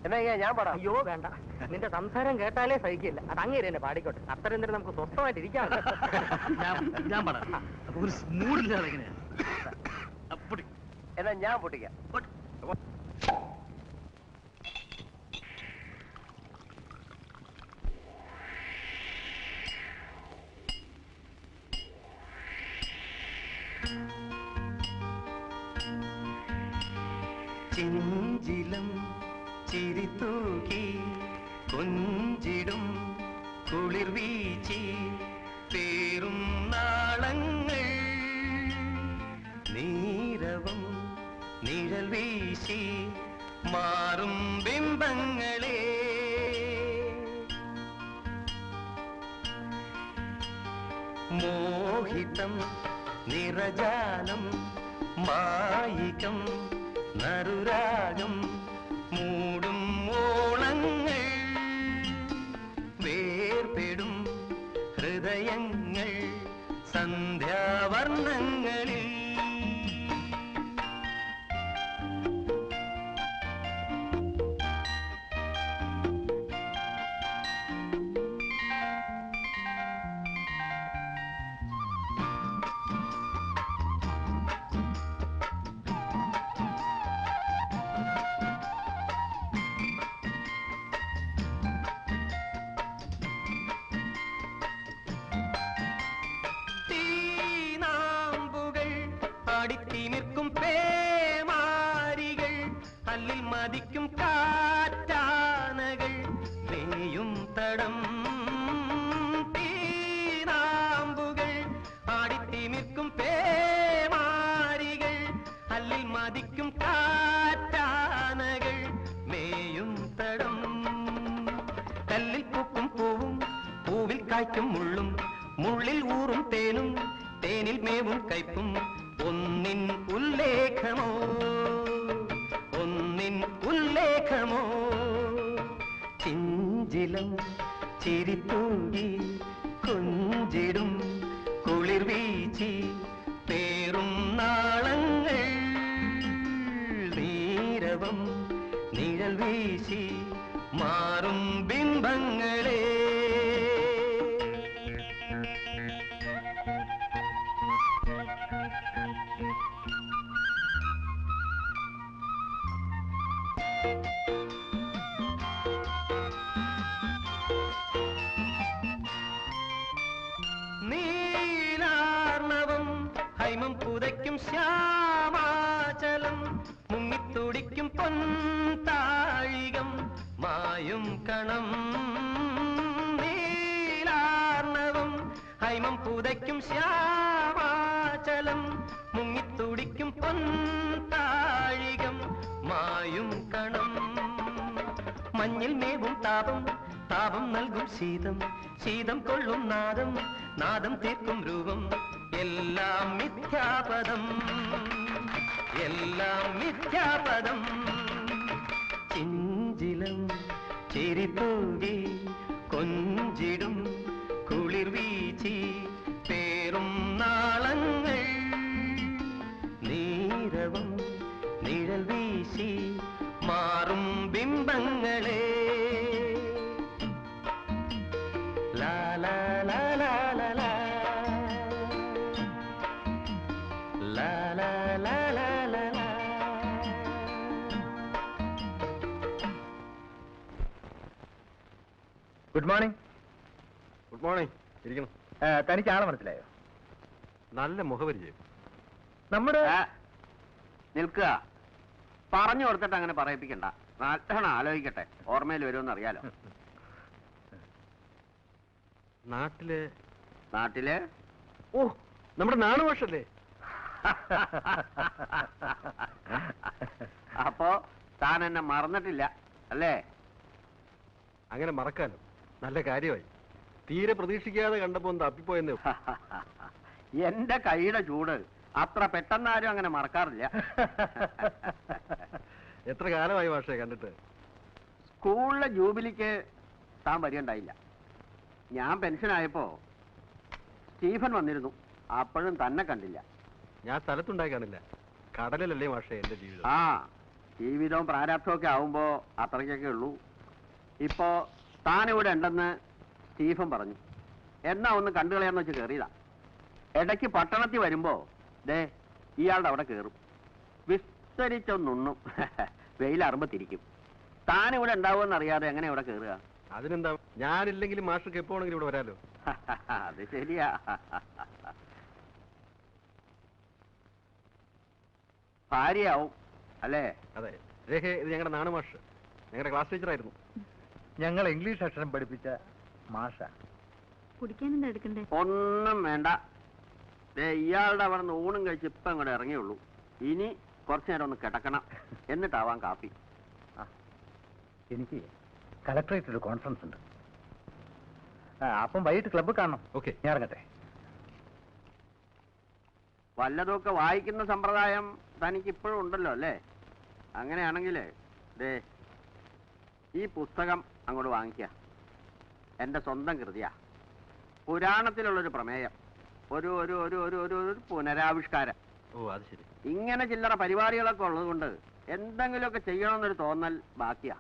എന്നാ ഞാൻ പാടാം. അയ്യോ വേണ്ട, നിന്റെ സംസാരം കേട്ടാലേ സഹിക്കില്ല. അത് അങ്ങേര് തന്നെ പാടിക്കോട്ടെ. അത്രയും നേരം നമുക്ക് സ്വസ്ഥമായിട്ട് ഇരിക്കാം. ഞാൻ പാടാം. അപ്പൊ ഒരു മൂടില്ലാതെ എങ്ങനെയാ? എന്നാ ഞാൻ പൊട്ടിക്കാം. ചെഞ്ചിലം ചിരിത്തൂക്കി കൊഞ്ചിടും കുളിർ വീച്ചി പേറും നാളങ്ങൾ വീശി മാറും ബിംബങ്ങളെ മോഹിതം നിറജാലം മായികം നറുരാഗം മൂടും ഓളങ്ങൾ വേർപെടും ഹൃദയങ്ങൾ സന്ധ്യാവർണ്ണങ്ങളിൽ അടിത്തിമിർക്കും പേമാരികൾ അല്ലിൽ മതിക്കും കാറ്റാനകൾ വേയും തടം തീനാമ്പുകൾ ആടിത്തിമിർക്കും പേമാരികൾ അല്ലിൽ മതിക്കും കാറ്റാനകൾ മേയും തടം കല്ലിൽ പൂക്കും പൂവും പൂവിൽ കായ്ക്കും മുള്ളും മുള്ളിൽ ഊറും തേനും തേനിൽ മേവും കയ്പും ഒന്നിൻ ഉല്ലേഖമോ ഒന്നിൻ ഉല്ലേഖമോ ചിഞ്ചിലം ചിരിത്തൂങ്ങി കൊഞ്ചിടും കുളിർ വീച്ചി പേറും നാളങ്ങൾ നീരവം നിഴൽ വീശി മാറും ബിംബങ്ങളെ നീലാർണവം ഹൈമം പുതയ്ക്കും ശ്യാമാചലം മുങ്ങിത്തുടിക്കും പൊൻതാഴികം മായും കണം നീലാർണവം ഹൈമം പുതയ്ക്കും ശ്യാമാചലം മുങ്ങിത്തുടിക്കും പൊൻതാഴികം മായും കണം മഞ്ഞിൽ മേവും താപം താപം നൽകും ശീതം ശീതം കൊള്ളും നാദം നാദം തീർക്കും രൂപം എല്ലാം മിഥ്യാപദം എല്ലാം മിഥ്യാപദം ചിഞ്ചിലം ചിരിത്തൂകി കൊഞ്ചിടും കുളിർ വീച്ചി പേറും നാളങ്ങൾ നീരവം നിഴൽ വീശി മാറും ബിംബങ്ങളെ ലാ ലാ ലാ ലാ ലാ ലാ ലാ ലാ ലാ ലാ ലാ ലാ. Good morning. Good morning. ഇരിക്കണം. തനിക്ക് ആളെ മനസ്സിലായോ? നല്ല മുഖപരിചയം. നമ്മുടെ നിൽക്കുക. പറഞ്ഞു കൊടുത്തിട്ട് അങ്ങനെ പറയിപ്പിക്കണ്ട. നല്ലോണം ആലോചിക്കട്ടെ, ഓർമ്മയിൽ വരുമെന്ന് അറിയാലോ. നാട്ടില് ഓ, നമ്മുടെ നാണുഭാഷല്ലേ? അപ്പോ താൻ എന്നെ മറന്നിട്ടില്ല അല്ലേ? അങ്ങനെ മറക്കാനോ? നല്ല കാര്യമായി. തീരെ പ്രതീക്ഷിക്കാതെ കണ്ടപ്പോ ഒന്ന് തപ്പിപ്പോയെന്നേ. എന്റെ കൈയുടെ ചൂട് അത്ര പെട്ടെന്നാരും അങ്ങനെ മറക്കാറില്ല. എത്ര കാലമായി ഭാഷയെ കണ്ടിട്ട്? സ്കൂളിലെ ജൂബിലിക്ക് താൻ വരികയുണ്ടായില്ല. ഞാൻ പെൻഷനായപ്പോ സ്റ്റീഫൻ വന്നിരുന്നു. അപ്പോഴും തന്നെ കണ്ടില്ല. ഞാൻ സ്ഥലത്തുണ്ടായി കാണില്ല. കടലിലല്ലേ ഭാഷയെ എന്റെ ജീവിതം. ആ, ജീവിതവും പ്രാരാബ്ധവും ഒക്കെ ആവുമ്പോ അത്രയ്ക്കൊക്കെ ഉള്ളൂ. ഇപ്പോ താനിവിടെ ഉണ്ടെന്ന് സ്റ്റീഫൻ പറഞ്ഞു. എന്നാ ഒന്ന് കണ്ടുകളയാന്ന് വെച്ച് കയറിയതാ. ഇടയ്ക്ക് പട്ടണത്തിൽ വരുമ്പോ ദേ ഇയാളുടെ അവിടെ കയറും. വിസ്തരിച്ചൊന്നുണ്ണും. വെയിലാറുമ്പോ തിരിക്കും. താനിവിടെ ഉണ്ടാവുമെന്ന് അറിയാതെ എങ്ങനെ ഇവിടെ കയറുക? അതിനെന്താ, ഞാനില്ലെങ്കിലും മാഷർക്ക് എപ്പോ ആണെങ്കിലും ഇവിടെ വരാലോ. അത് ശരിയാ. ഭാര്യയാവും അല്ലേ? അതെ. രേഖ, ഇത് ഞങ്ങളുടെ നാണു മാഷ്, ഞങ്ങളുടെ ക്ലാസ് ടീച്ചറായിരുന്നു. ഞങ്ങൾ ഇംഗ്ലീഷ് അക്ഷരം പഠിപ്പിച്ച മാഷ. കുടിക്കാനെന്താ എടുക്കണ്ടേ? ഒന്നും വേണ്ട. ഇയാളുടെ അവിടെ നിന്ന് ഊണും കഴിച്ച് ഇപ്പം ഇങ്ങോട്ട് ഇറങ്ങിയുള്ളൂ. ഇനി കുറച്ചു നേരം ഒന്ന് കിടക്കണം, എന്നിട്ടാവാം കാപ്പി. എനിക്ക് കളക്ടറേറ്റിൽ ഒരു കോൺഫറൻസ് ഉണ്ട്. അപ്പം വൈകിട്ട് ക്ലബ്ബ് കാണണം. ഓക്കെ, ഞാൻ ഇറങ്ങട്ടെ. വല്ലതൊക്കെ വായിക്കുന്ന സമ്പ്രദായം തനിക്ക് ഇപ്പോഴും ഉണ്ടല്ലോ അല്ലേ? അങ്ങനെയാണെങ്കിൽ ദേ ഈ പുസ്തകം അങ്ങോട്ട് വാങ്ങിക്കുക. എൻ്റെ സ്വന്തം കൃതിയാ. പുരാണത്തിലുള്ളൊരു പ്രമേയം, ഒരു ഒരു ഒരു ഒരു ഒരു ഒരു പുനരാവിഷ്കാരം. ഓ അത് ശരി. ഇങ്ങനെ ചില്ലറ പരിപാടികളൊക്കെ ഉള്ളത് കൊണ്ട് എന്തെങ്കിലുമൊക്കെ ചെയ്യണമെന്നൊരു തോന്നൽ ബാക്കിയാ.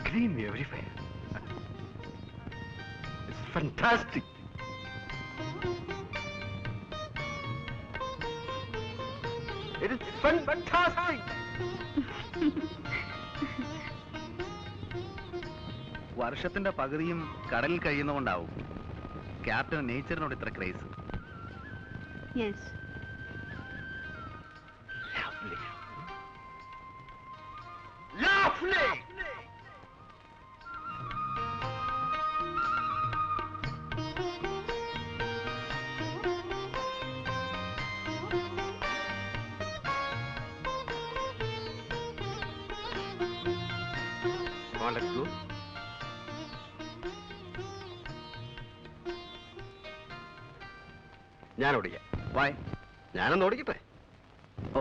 Green everywhere. It's fantastic. It is fantastic. വർഷത്തിന്റെ പകുതിയും കടലിൽ കഴിയുന്നതുകൊണ്ടാവും ക്യാപ്റ്റൻ നേച്ചറിനോട് ഇത്ര craze. Yes. Lovely. Come on, let's go. ഞാൻ ഓടിക്കാം. വായ്. ഞാനൊന്ന് ഓടിക്കട്ടെ.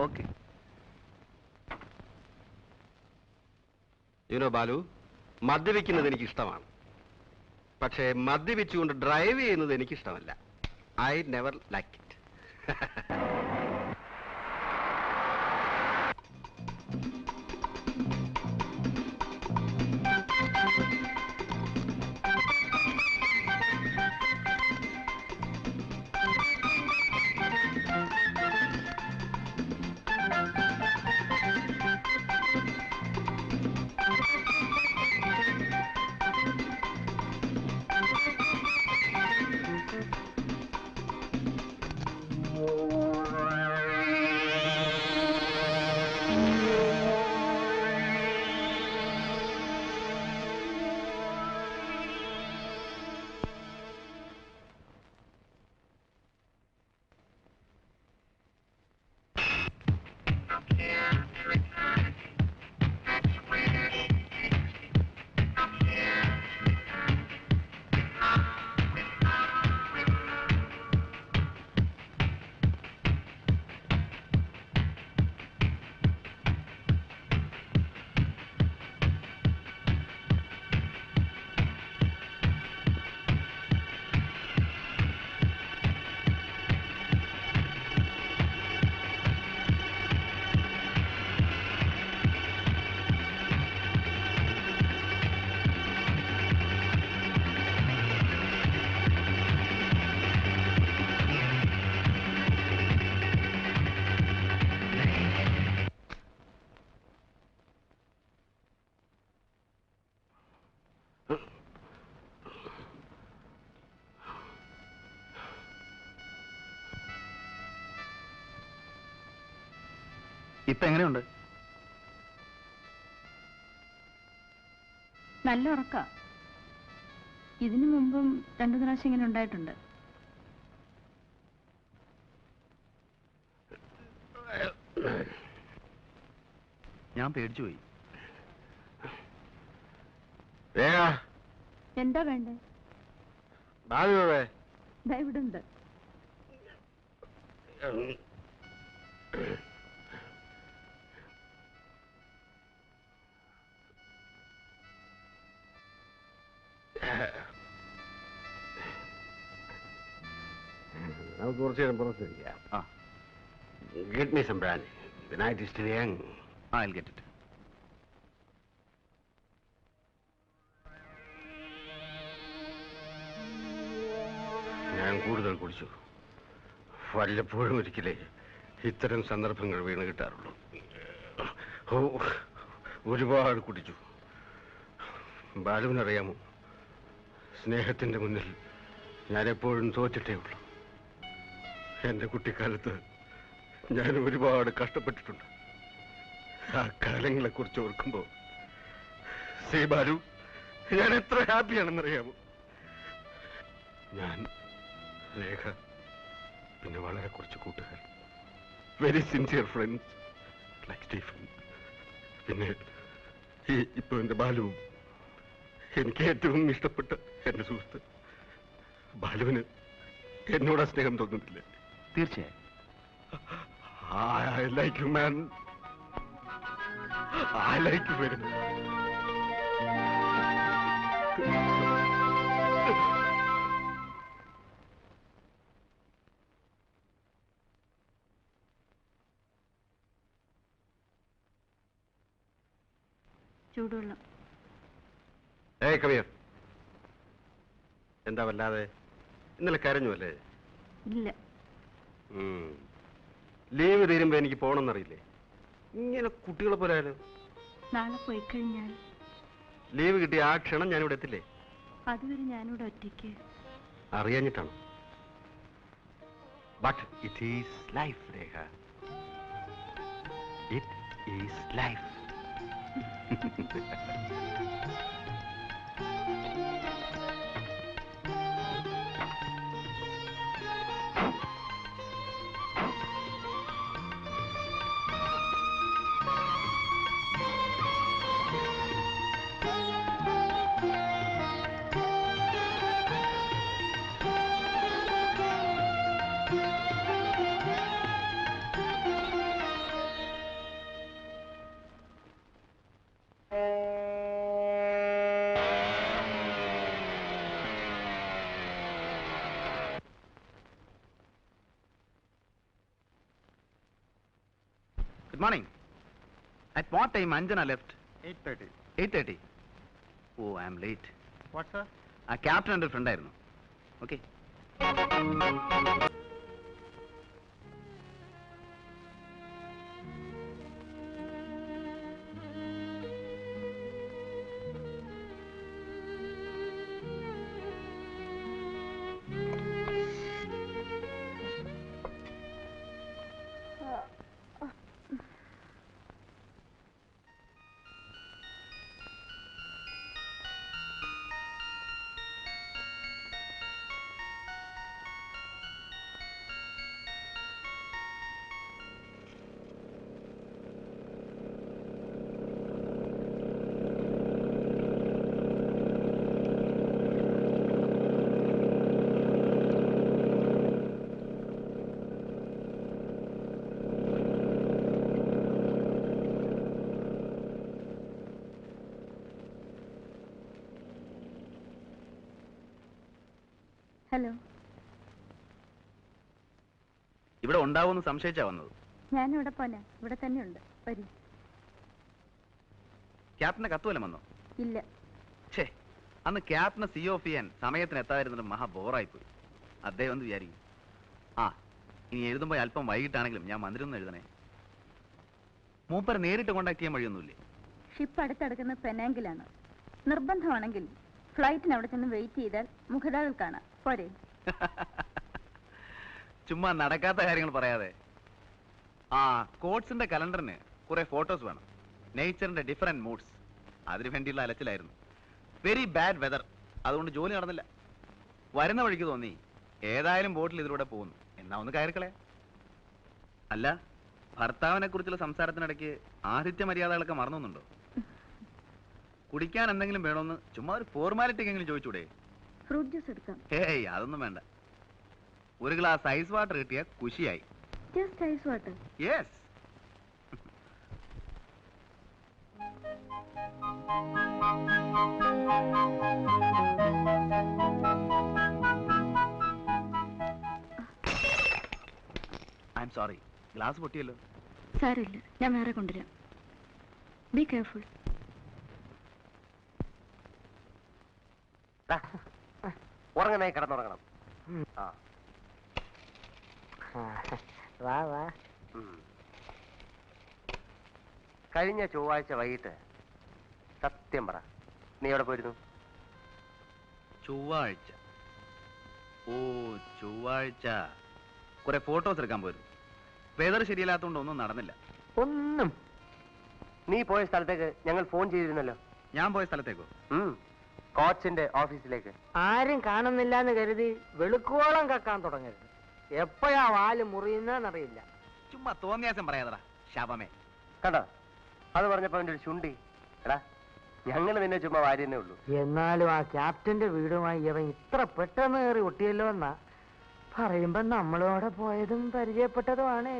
ഓക്കെ. യുനോ ബാലു, മദ്യപിക്കുന്നത് എനിക്ക് ഇഷ്ടമാണ്, പക്ഷേ മദ്യപിച്ചുകൊണ്ട് ഡ്രൈവ് ചെയ്യുന്നത് എനിക്ക് ഇഷ്ടമല്ല. I never like it. ഇപ്പൊ എങ്ങനെയുണ്ട്? നല്ല ഉറക്ക. ഇതിനു മുമ്പും 2 പ്രാവശ്യം ഇങ്ങനെ ഉണ്ടായിട്ടുണ്ട്. ഞാൻ പേടിച്ചു പോയി. എന്താ വേണ്ടേ? ഇവിടെ ഉണ്ട്. നമുക്ക് കുറച്ച് നേരം പുറത്തിരിക്കാം. Get me some brandy. The night is still young. I'll get it. ഞാൻ കൂടുതൽ കുടിച്ചു. വല്ലപ്പോഴും ഒരിക്കലേ ഇത്തരം സന്ദർഭങ്ങൾ വീണ് കിട്ടാറുള്ളൂ. ഒരുപാട് കുടിച്ചു. ബാലുവിനറിയാമോ, സ്നേഹത്തിന്റെ മുന്നിൽ ഞാൻ എപ്പോഴും തോറ്റിട്ടേ ഉള്ളൂ. എന്റെ കുട്ടിക്കാലത്ത് ഞാൻ ഒരുപാട് കഷ്ടപ്പെട്ടിട്ടുണ്ട്. ആ കാലങ്ങളെ കുറിച്ച് ഓർക്കുമ്പോ സേ ബാലു, ഞാൻ എത്ര ഹാപ്പിയാണെന്നറിയാമോ? ഞാൻ, രേഖ, പിന്നെ വളരെ കുറച്ച് കൂട്ടുകാർ, very sincere friends like Stephen, പിന്നെ ഇപ്പൊ എന്റെ ബാലുവും. എനിക്ക് ഏറ്റവും ഇഷ്ടപ്പെട്ട എന്റെ സുഹൃത്ത്. ബാലുവിന് എന്നോട് സ്നേഹം തോന്നുന്നില്ലേ? തീർച്ചയായും. I like you, man. I like you very much. ചൂടുവെള്ളം. ഏയ് കവിയർ, എന്താ വല്ലാതെ? ഇന്നലെ കരഞ്ഞു അല്ലേ? ഇല്ല. ലീവ് തീരുമ്പോ എനിക്ക് പോകണമെന്നറിയില്ലേ? ഇങ്ങനെ കുട്ടികളെ പോരായാലോ? നാളെ പോയി കഴിഞ്ഞാൽ ലീവ് കിട്ടിയ ആ ക്ഷണം ഞാനിവിടെ എത്തില്ലേ? അതുവരെ ഞാനിവിടെ ഒറ്റയ്ക്ക്. അറിയാഞ്ഞിട്ടാണ്. But it is life, Rekha. It is life. Good morning. At what time Anjana left? 8:30. 8:30. Oh, I am late. What, sir? ആ ക്യാപ്റ്റൻ എൻ്റെ ഫ്രണ്ട് ആയിരുന്നു. ഓക്കെ. ഹലോ. ഇവിടെ ഉണ്ടാവുമെന്ന് സംശയിച്ചാ വന്നത്. ഞാനിവിടെ പോനാ. ഇവിടെ തന്നെ ഉണ്ട്. വരൂ. ക്യാപ്റ്റന്റെ കത്ത് വല്ലതും വന്നോ? ഇല്ല. ഛേ, അന്ന് ക്യാപ്റ്റനെ സി ഓഫ് ചെയ്യാൻ സമയത്തിന് എത്താതിരുന്നത് മഹാ ബോറായിപ്പോയി. അദ്ദേഹം എന്ന് വിചാരിക്കും. ആ, ഇനി എഴുതുമ്പോൾ അല്പം വൈകിട്ടാണെങ്കിലും ഞാൻ മന്ദിരം എഴുതണേ. മൂപ്പരെ നേരിട്ട് കോണ്ടാക്ട് ചെയ്യാൻ വഴിയൊന്നുമില്ലേ? ഷിപ്പ് അടുത്തടുക്കുന്ന പെനാങ്കിലാണ്. നിർബന്ധമാണെങ്കിൽ ഫ്ലൈറ്റിന് അവിടെ ചെന്ന് വെയിറ്റ് ചെയ്താൽ മുഖതാവിൽ കാണാം. പോരെ? ചുമ്മാ നടക്കാത്ത കാര്യങ്ങൾ പറയാതെ. ആ, കോട്സിന്റെ കലണ്ടറിന് കുറെ ഫോട്ടോസ് വേണം. നേച്ചറിന്റെ ഡിഫറെന്റ് മൂഡ്സ്. അതിനു വേണ്ടിയുള്ള അലച്ചിലായിരുന്നു. Very bad weather. അതുകൊണ്ട് ജോലി നടന്നില്ല. വരുന്ന വഴിക്ക് തോന്നി ഏതായാലും ബോട്ടിൽ ഇതിലൂടെ പോകുന്നു, എന്നാ ഒന്ന് കയറിക്കളയാ. അല്ല, ഭർത്താവിനെ കുറിച്ചുള്ള സംസാരത്തിനിടയ്ക്ക് ആതിഥ്യ മര്യാദകളൊക്കെ മറന്നുണ്ടോ? കുടിക്കാൻ എന്തെങ്കിലും വേണമെന്ന് ചുമ്മാ ഒരു ഫോർമാലിറ്റിക്കെങ്കിലും ചോദിച്ചൂടെ? ഫ്രൂട്ട് ജ്യൂസ് എടുക്കാം. ഏയ്, അതൊന്നും വേണ്ട. ഒരു ഗ്ലാസ് ഐസ് വാട്ടർ കിട്ടിയ കുശിയായി. Just ice water. Yes. I'm sorry, glass പൊട്ടിയല്ലോ. സാരമില്ല, ഞാൻ വേറെ കൊണ്ടുവരാം. Be careful. ഉറങ്ങനായി കിടന്നുറങ്ങണം. വാ വാ. കഴിഞ്ഞ ചൊവ്വാഴ്ച വൈകിട്ട് സത്യം പറ, നീ എവിടെ പോയിരുന്നു? ചൊവ്വാഴ്ച? ഓ, ചൊവ്വാഴ്ച കുറെ ഫോട്ടോസ് എടുക്കാൻ പോയിരുന്നു. വെതർ ശരിയല്ലാത്തതുകൊണ്ട് ഒന്നും നടന്നില്ല. ഒന്നും. നീ പോയ സ്ഥലത്തേക്ക് ഞങ്ങൾ ഫോൺ ചെയ്തിരുന്നല്ലോ. ഞാൻ പോയ സ്ഥലത്തേക്കോ? കോച്ചിന്റെ ഓഫീസിലേക്ക്. ആരും കാണുന്നില്ല എന്ന് കരുതി വെളുക്കോളം കക്കാൻ തുടങ്ങരുത്. എപ്പോഴാ വാല് മുറിയുന്നറിയില്ല. ചുമ്മാ തോന്നിയാസം പറയാതടാ ശാപമേ. കണ്ടോ അത് പറഞ്ഞപ്പോ അവന്റെ ഒരു ചുണ്ടി. എടാ ഞങ്ങൾ നിന്നെ ചുമ്മാ വാര്യന്നേ ഉള്ളൂ. എന്നാലും ആ ക്യാപ്റ്റന്റെ വീടുമായി ഇവൻ ഇത്ര പെട്ടെന്ന് കയറി ഒട്ടിയല്ലോ എന്നാ പറയുമ്പോ നമ്മളോടെ പോയതും പരിചയപ്പെട്ടതുമാണ്.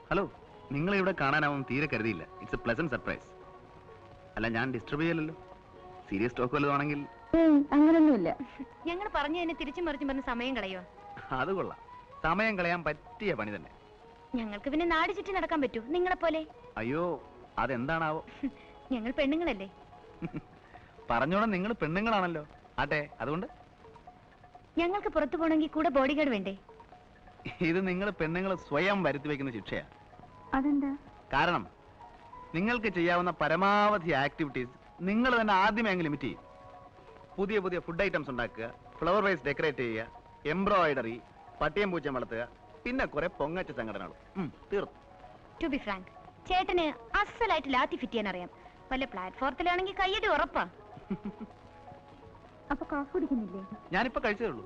ഹലോ, നിങ്ങളെ ഇവിടെ കാണാനാവും തീരെ കരുതിയില്ല. It's A pleasant surprise. അല്ല, ഞാൻ ഡിസ്റ്റർബ് ചെയ്യലല്ലോ. സീരിയസ് ടോക്ക് വല്ലതാണെങ്കിൽ അങ്ങനൊന്നുമില്ല. ഞങ്ങൾ പറഞ്ഞു തന്നെ തിരിച്ചു മറിച്ചും പറഞ്ഞ് സമയം കളയോ? അത് കൊള്ളാം. സമയം കളയാൻ പറ്റിയ പണി തന്നെ. ഞങ്ങൾക്ക് പിന്നെ നാട് ചുറ്റി നടക്കാൻ പറ്റൂ നിങ്ങളെ പോലെ? അയ്യോ, അതെന്താണാവോ? ഞങ്ങൾ പെണ്ണുങ്ങളല്ലേ? പറഞ്ഞോണം, നിങ്ങൾ പെണ്ണുങ്ങളാണല്ലോ. ആട്ടെ, അതുകൊണ്ട് ഞങ്ങൾക്ക് പുറത്തു പോകണമെങ്കിൽ കൂടെ ബോഡി ഗാർഡ് വേണ്ടേ? ഇത് നിങ്ങൾ പെണ്ണുങ്ങൾ സ്വയം വരുത്തി വെക്കുന്ന ശിക്ഷയാ. അതെന്താ? കാരണം നിങ്ങൾക്ക് ചെയ്യാവുന്ന പരമാവധി ആക്ടിവിറ്റീസ് നിങ്ങൾ തന്നെ ആദ്യമേ അങ്ങ് ലിമിറ്റ് ചെയ്യും. പുതിയ പുതിയ ഫുഡ് ഐറ്റംസ് ഉണ്ടാക്കുക, ഫ്ലവർ വൈസ് ഡെക്കറേറ്റ് ചെയ്യുക, എംബ്രോയിഡറി, പട്ടിയം പൂച്ചം വളർത്തുക, പിന്നെ കുറെ പൊങ്ങച്ച സംഘടനകൾ. തീർന്നു. ടു ബി ഫ്രാങ്ക്, ചേട്ടന് അസലായിട്ട് ലാത്തി ഫിറ്റ് ചെയ്യാൻ അറിയാം. വല്ല പ്ലാറ്റ്ഫോർത്തിലാണെങ്കിൽ കയ്യടി ഉറപ്പാ. അപ്പൊ കോഫി കുടിക്കുന്നില്ലേ? ഞാനിപ്പോ കഴിച്ചതേ ഉള്ളൂ.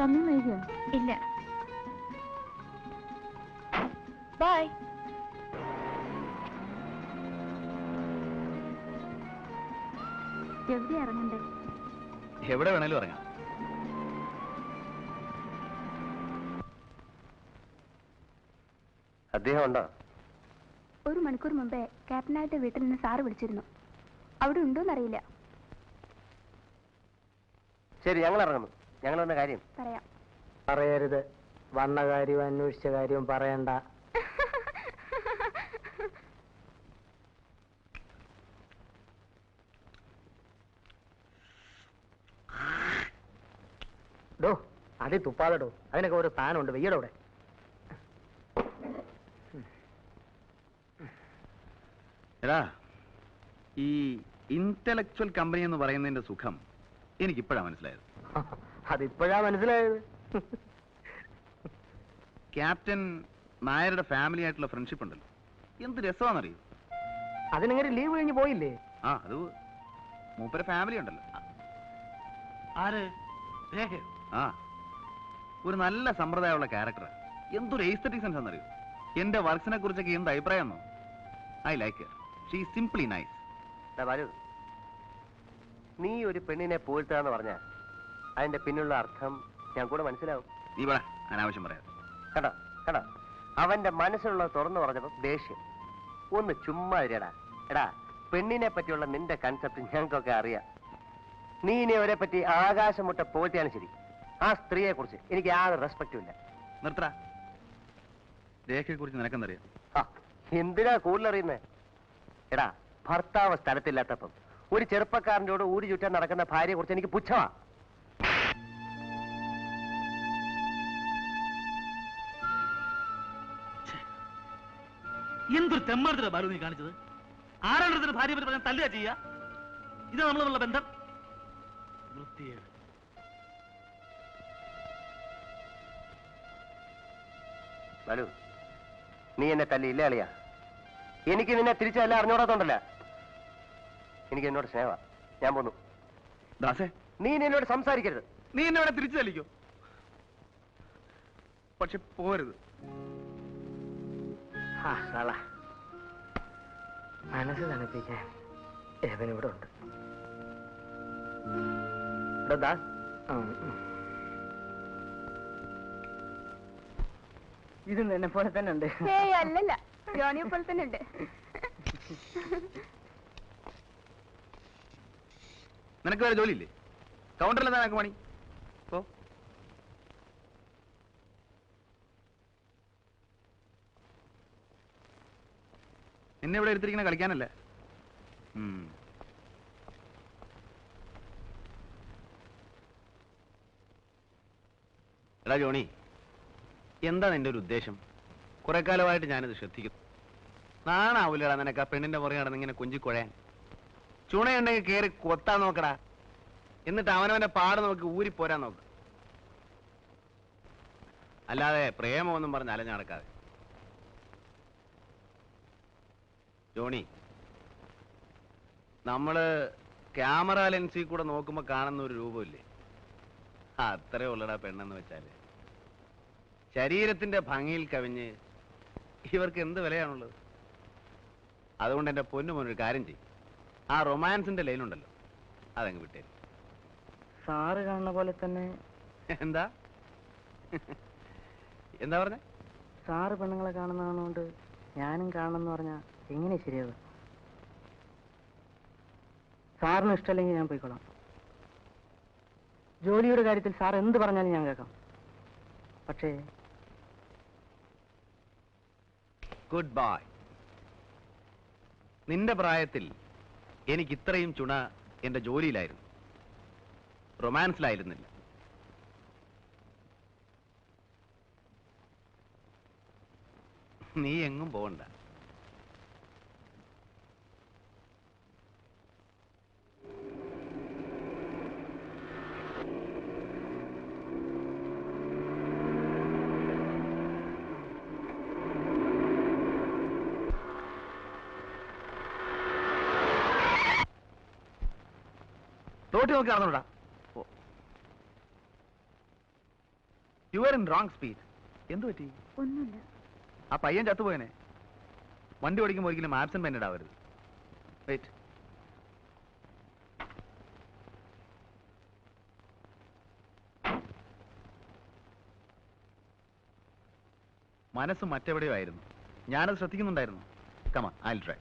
സമയം വൈകിയോ? ഇല്ല. ബൈ. എവിടെ ഇറങ്ങണ്ടേ? എവിടെ വേണേലും ഇറങ്ങാം. അദ്ദേഹം ഉണ്ടോ? 1 മണിക്കൂർ മുമ്പേ ക്യാപ്റ്റനായിട്ട് വീട്ടിൽ നിന്ന് സാറ് വിളിച്ചിരുന്നു. അവിടെ ഉണ്ടോന്നറിയില്ല. ശരി, ഞങ്ങൾ ഇറങ്ങുന്നു. ഞങ്ങൾ വന്ന കാര്യം പറയാം. പറയരുത്. വന്ന കാര്യവും അന്വേഷിച്ച കാര്യവും പറയണ്ട. ഡോ, അതി തുപ്പാതെടോ. അതിനൊക്കെ ഒരു സ്ഥാനമുണ്ട്. വെയ്യടോടെ. എടാ, ഈ ഇന്റലക്ച്വൽ കമ്പനി എന്ന് പറയുന്നതിന്റെ സുഖം എനിക്കിപ്പോഴാണ് മനസ്സിലായത്. അതിപ്പോഴാ മനസ്സിലായത്. ക്യാപ്റ്റൻ നായരുടെ ഫാമിലി ആയിട്ടുള്ള ഫ്രണ്ട്ഷിപ്പ് ഉണ്ടല്ലോ, എന്ത് രസമാണെന്നറിയോ? അതിനെങ്ങനെ ലീവ് കഴിഞ്ഞ് പോയില്ലേ? ആ, അത് മൂപ്പരെ ഫാമിലി ഉണ്ടല്ലോ. ആര്? ആ, ഒരു നല്ല സമ്പ്രദായമുള്ള ക്യാരക്ടർ. എന്തൊരു എസ്തെറ്റിക് സെൻസ് എന്നറിയോ? എന്റെ വർക്സിനെ കുറിച്ചൊക്കെ എന്ത് അഭിപ്രായം? I like her. She is simply nice. നീ ഒരു പെണ്ണിനെ പോഴ്ത്താന്ന് പറഞ്ഞ അതിന്റെ പിന്നിലുള്ള അർത്ഥം ഞാൻ കൂടെ മനസ്സിലാവും. നീ പറ, അനാവശ്യം പറയാം. കേട്ടോ കേട്ടോ, അവന്റെ മനസ്സിലുള്ളത് തുറന്നു പറഞ്ഞപ്പോ ദേഷ്യം. ഒന്ന് ചുമ്മാ ഇരടാ. എടാ, പെണ്ണിനെ പറ്റിയുള്ള നിന്റെ കൺസെപ്റ്റ് ഞങ്ങൾക്കൊക്കെ അറിയാം. നീ ഇനി അവരെ പറ്റി ആകാശം മുട്ട പോഴ്ത്തിയാണ് ശരി. ആ സ്ത്രീയെ കുറിച്ച് എനിക്ക് യാതൊരു റെസ്പെക്റ്റും ഇല്ല. നിർത്തറ. രേഖയെ കുറിച്ച് നിനക്കെന്തറിയാം? എന്തിനാ കൂടുതലറിയുന്നേ? എടാ, ഭർത്താവ് സ്ഥലത്തില്ലാത്തപ്പം ഒരു ചെറുപ്പക്കാരനോട് ഊരി ചുറ്റാൻ നടക്കുന്ന ഭാര്യയെ കുറിച്ച് എനിക്ക് പുച്ഛമാ. എന്തൊരു തെമ്മാടത്തിലാ ബാലു നീ കാണിച്ചത്? ആരാണ് ഭാര്യ പറ്റി പറഞ്ഞാൽ തല്ലുക ചെയ്യുക? ഇത് നമ്മളുള്ള ബന്ധം? വൃത്തിയേട്. ബാലു, നീ എന്നെ തല്ലിയില്ല അളിയാ. എനിക്ക് നിന്നെ തിരിച്ചല്ല അറിഞ്ഞോടാത്തോണ്ടല്ല. എനിക്ക് എന്നോട് സ്നേഹ. ഞാൻ പോന്നു. ദാസേ, നീ എന്നോട് സംസാരിക്കരുത്. നീ എന്നെ ഇവിടെ തിരിച്ചു തല്ലിക്കോ, പക്ഷെ പോരുത്. മനസ്സ് തണുപ്പിക്കാൻ എവനിവിടെ ഉണ്ട്. ഇത് നിന്നെ പോലെ തന്നെ ഉണ്ട്. അല്ലല്ല, ജോണിയെ പോലെ തന്നെ ഉണ്ട്. നിനക്ക് വേറെ ജോലിയില്ലേ? കൗണ്ടറിൽ എന്താ നിനക്ക് പണി? ഓ, എന്നെ ഇവിടെ എടുത്തിരിക്കുന്ന കളിക്കാനല്ല. എടാ ജോണി, എന്താ നിന്റെ ഒരു ഉദ്ദേശം? കുറെ കാലമായിട്ട് ഞാനിത് ശ്രദ്ധിക്കുന്നു. നാണാവൂലടാ നിനക്ക് ആ പെണ്ണിന്റെ പുറകെ നടന്ന് ഇങ്ങനെ കുഞ്ചിക്കുഴയാൻ. ചുണയുണ്ടെങ്കിൽ കയറി കൊത്താൻ നോക്കടാ. എന്നിട്ട് അവനവന്റെ പാട് നോക്കി ഊരിപ്പോരാൻ നോക്ക്. അല്ലാതെ പ്രേമമൊന്നും പറഞ്ഞ് അലഞ്ഞു നടക്കാതെ. ജോണി, നമ്മള് ക്യാമറ ലെൻസിൽ കൂടെ നോക്കുമ്പോ കാണുന്ന ഒരു രൂപമില്ലേ, അത്രേ ഉള്ളടാ പെണ്ണെന്ന് വെച്ചാല്. ശരീരത്തിന്റെ ഭംഗിയിൽ കവിഞ്ഞ് ഇവർക്ക് എന്ത് വിലയാണുള്ളത്? അതുകൊണ്ട് എന്റെ പൊന്നു മോനൊരു കാര്യം ചെയ്യും, ആ റൊമാൻസിന്റെ ലൈനുണ്ടല്ലോ അതങ്ങ് വിട്ടേ. സാറ് കാണുന്ന പോലെ തന്നെ. എന്താ എന്താ പറഞ്ഞേ? സാറ് പെണ്ണുങ്ങളെ കാണുന്നതുകൊണ്ട് ഞാനും കാണണമെന്ന് പറഞ്ഞാൽ എങ്ങനെ ശരിയാവുക? സാറിന് ഇഷ്ടമല്ലെങ്കിൽ ഞാൻ പോയിക്കോളാം. ജോലിയുടെ കാര്യത്തിൽ സാർ എന്ത് പറഞ്ഞാലും ഞാൻ കേൾക്കാം. പക്ഷേ ഗുഡ് ബൈ. നിന്റെ പ്രായത്തിൽ എനിക്ക് ഇത്രയും ചുണ എന്റെ ജോലിയിലായിരുന്നു, റൊമാൻസിലായിരുന്നില്ല. നീ എങ്ങും പോകണ്ട. റോട്ടി നോക്കി നടന്നോടാ. You are in wrong speed. എന്തു പറ്റി? ഒന്നുമില്ല. ആ പയ്യൻ ചത്തുപോയനെ. വണ്ടി ഓടിക്കുമ്പോൾ ഒരിക്കലും ആബ്സെന്റ് മൈൻഡഡ് ആവരുത്. വെയിറ്റ്. മനസ്സ് മറ്റെവിടെയോ ആയിരുന്നു, ഞാനത് ശ്രദ്ധിക്കുന്നുണ്ടായിരുന്നു. കമാ, ഐ വിൽ ട്രൈ.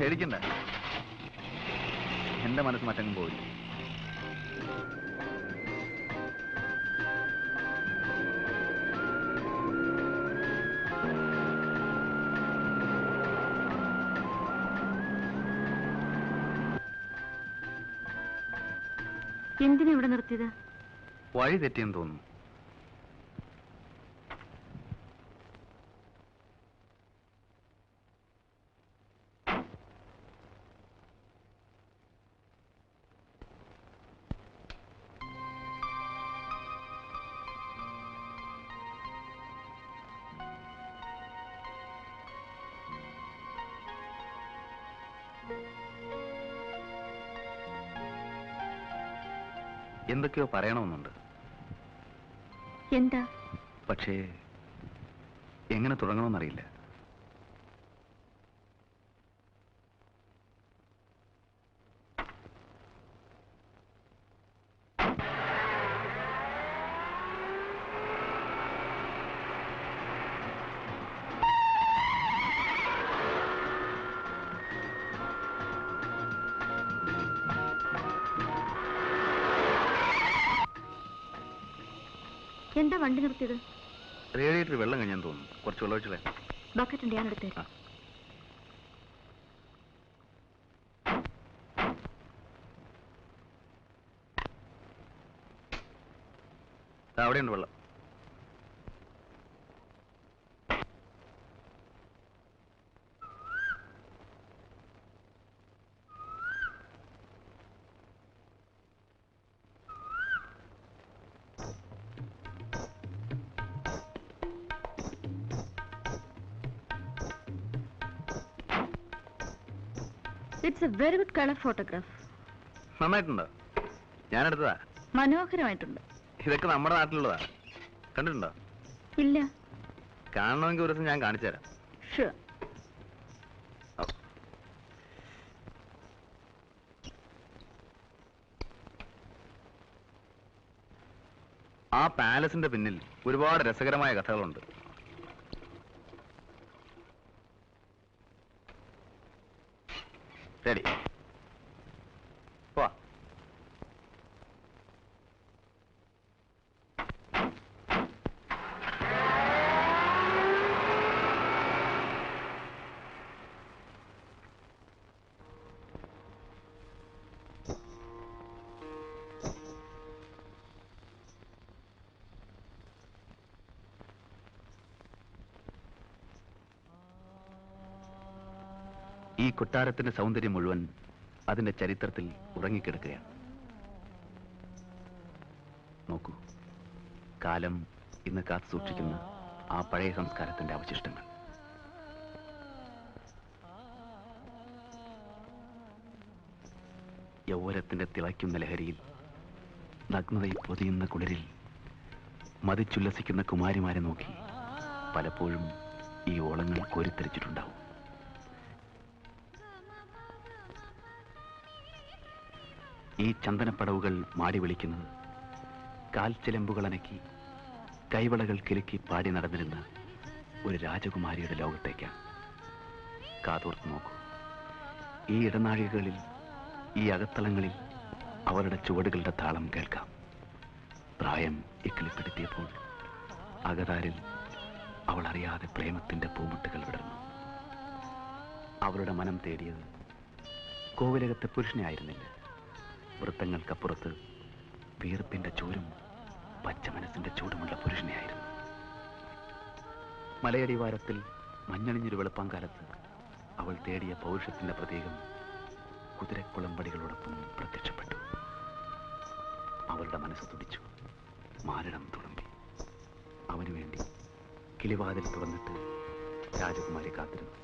പേടിക്കണ്ട, എന്റെ മനസ്സ് മറ്റെങ്ങും പോയില്ല. എന്തിനാ ഇവിടെ നിർത്തിയത്? വഴി തെറ്റിയെന്ന് തോന്നുന്നു. എന്തൊക്കെയോ പറയണമെന്നുണ്ട്. എന്താ? പക്ഷേ എങ്ങനെ തുടങ്ങണമെന്നറിയില്ല. എന്താ വണ്ടി നിർത്തിയത്? റേഡിയേറ്റർ വെള്ളം കഴിഞ്ഞാൻ തോന്നുന്നു. കുറച്ച് വെള്ളം ഒഴിച്ചേ. ബക്കറ്റ് ഉണ്ട്, ഞാൻ എടുത്തു തരാം. അവിടെയുണ്ട് വെള്ളം. It's a very good colour photograph. നന്നായിട്ടുണ്ടോ? ഞാനെടുത്തതാ. മനോഹരമായിട്ടുണ്ട്. ഇതൊക്കെ നമ്മുടെ നാട്ടിലുള്ളതാ. കണ്ടിട്ടുണ്ടോ? ഇല്ല. കാണണമെങ്കിൽ ഒരു ദിവസം ഞാൻ കാണിച്ചു തരാം. ഷുവർ. ആ പാലസിന്റെ പിന്നിൽ ഒരുപാട് രസകരമായ കഥകളുണ്ട്. റെഡി? പോവാ. കൊട്ടാരത്തിന്റെ സൗന്ദര്യം മുഴുവൻ അതിന്റെ ചരിത്രത്തിൽ ഉറങ്ങിക്കിടക്കുകയാണ്. നോക്കൂ, കാലം ഇന്ന് കാത്തു സൂക്ഷിക്കുന്ന ആ പഴയ സംസ്കാരത്തിന്റെ അവശിഷ്ടങ്ങൾ. യൗവനത്തിന്റെ തിളയ്ക്കുന്ന ലഹരിയിൽ, നഗ്നതയിൽ പൊതിയുന്ന കുളിരിൽ മതിച്ചുല്ലസിക്കുന്ന കുമാരിമാരെ നോക്കി പലപ്പോഴും ഈ ഓളങ്ങൾ കോരിത്തെറിച്ചിട്ടുണ്ടാവും. ഈ ചന്ദനപ്പടവുകൾ മാടി വിളിക്കുന്നത് കാൽച്ചിലമ്പുകൾ അനക്കി കൈവളകൾ കിലുക്കി പാടി നടന്നിരുന്ന ഒരു രാജകുമാരിയുടെ ലോകത്തേക്കാണ്. കാതോർത്ത് നോക്കൂ, ഈ ഇടനാഴികളിൽ, ഈ അകത്തളങ്ങളിൽ അവരുടെ ചുവടുകളുടെ താളം കേൾക്കാം. പ്രായം ഇക്കിളിപ്പെടുത്തിയപ്പോൾ അകതാരിൽ അവൾ അറിയാതെ പ്രേമത്തിന്റെ പൂമുട്ടുകൾ വിടർന്നു. അവളുടെ മനം തേടിയത് കോവിലകത്തെ പുരുഷനെ ആയിരുന്നില്ല, വൃത്തങ്ങൾക്കപ്പുറത്ത് വീർപ്പിന്റെ ചൂരും പച്ച മനസ്സിന്റെ ചൂടുമുള്ള പുരുഷനെയായിരുന്നു. മലയടിവാരത്തിൽ മഞ്ഞണിഞ്ഞൊരു വെളുപ്പാങ്കാലത്ത് അവൾ തേടിയ പൗരുഷത്തിന്റെ പ്രതീകം കുതിരക്കുളമ്പടികളോടൊപ്പം പ്രത്യക്ഷപ്പെട്ടു. അവളുടെ മനസ്സ് തുടിച്ചു, മാരടം തുളുമ്പി. അവനു വേണ്ടി കിളിവാതിൽ തുറന്നിട്ട് രാജകുമാരി കാത്തിരുന്നു.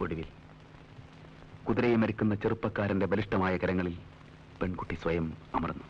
ഒടുവിൽ കുതിരയെ മരിക്കുന്ന ചെറുപ്പക്കാരന്റെ ബലിഷ്ഠമായ കരങ്ങളിൽ പെൺകുട്ടി സ്വയം അമർന്നു.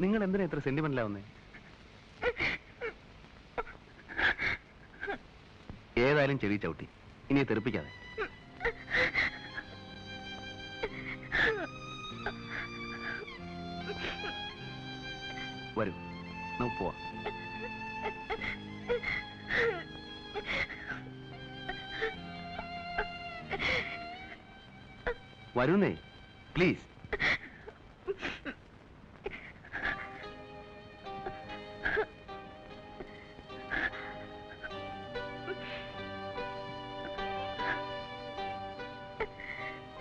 നിങ്ങൾ എന്തിനാ ഇത്ര സെന്റിമെന്റിലാവുന്നേ? ഏതായാലും ചെവി ചവിട്ടി, ഇനി തെറിപ്പിക്കാതെ. വരൂ, നമുക്ക് പോവാം. വരുന്നേ, പ്ലീസ്.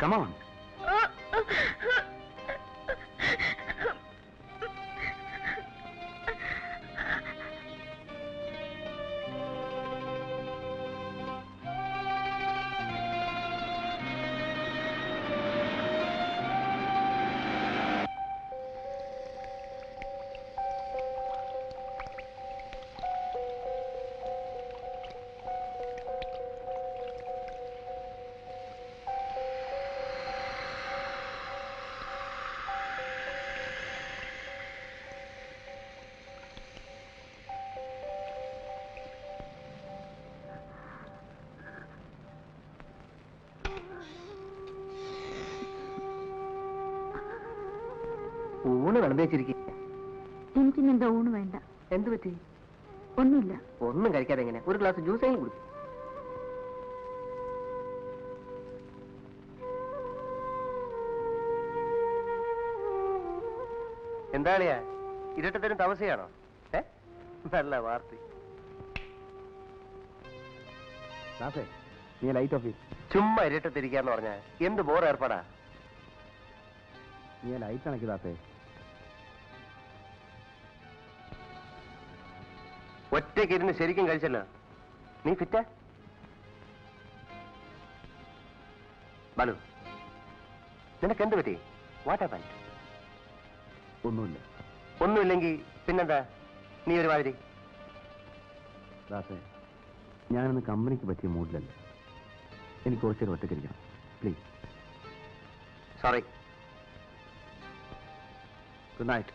Come on. ഊണ് വിളമ്പേച്ചിരിക്കും. എനിക്കിന്ന് എന്താ ഊണ് വേണ്ട. എന്ത് പറ്റി? ഒന്നുമില്ല. ഒന്നും കഴിക്കാതെ എങ്ങനെ? ഒരു ഗ്ലാസ് ജ്യൂസെങ്കിലും കുടിക്കും. എന്താളിയാ ഇരട്ടത്തരം താമസിയാണോ? നല്ല വാർത്ത. നീ ലൈറ്റ് ഓഫ് ചുമ്മാ ഇരട്ടത്തിരിക്കാന്ന് പറഞ്ഞാ എന്ത് ബോർ ഏർപ്പാടാ. നീ ലൈറ്റ് അണക്കി ദാസേ. ഒറ്റയ്ക്ക് ഇരുന്ന് ശരിക്കും കഴിച്ചല്ലോ. നീ ഫിറ്റാ? ബാലു, നിനക്ക് എന്ത് പറ്റി? What happen? ഒന്നുമില്ല. ഒന്നുമില്ലെങ്കിൽ പിന്നെന്താ നീ ഒരു മാതിരി? ദാസേ, ഞാനിന്ന് കമ്പനിക്ക് പറ്റിയ മൂഡിലല്ല. എനിക്ക് കുറച്ചേരം ഒറ്റയ്ക്കിരിക്കണം, പ്ലീസ്. സോറി. Good night.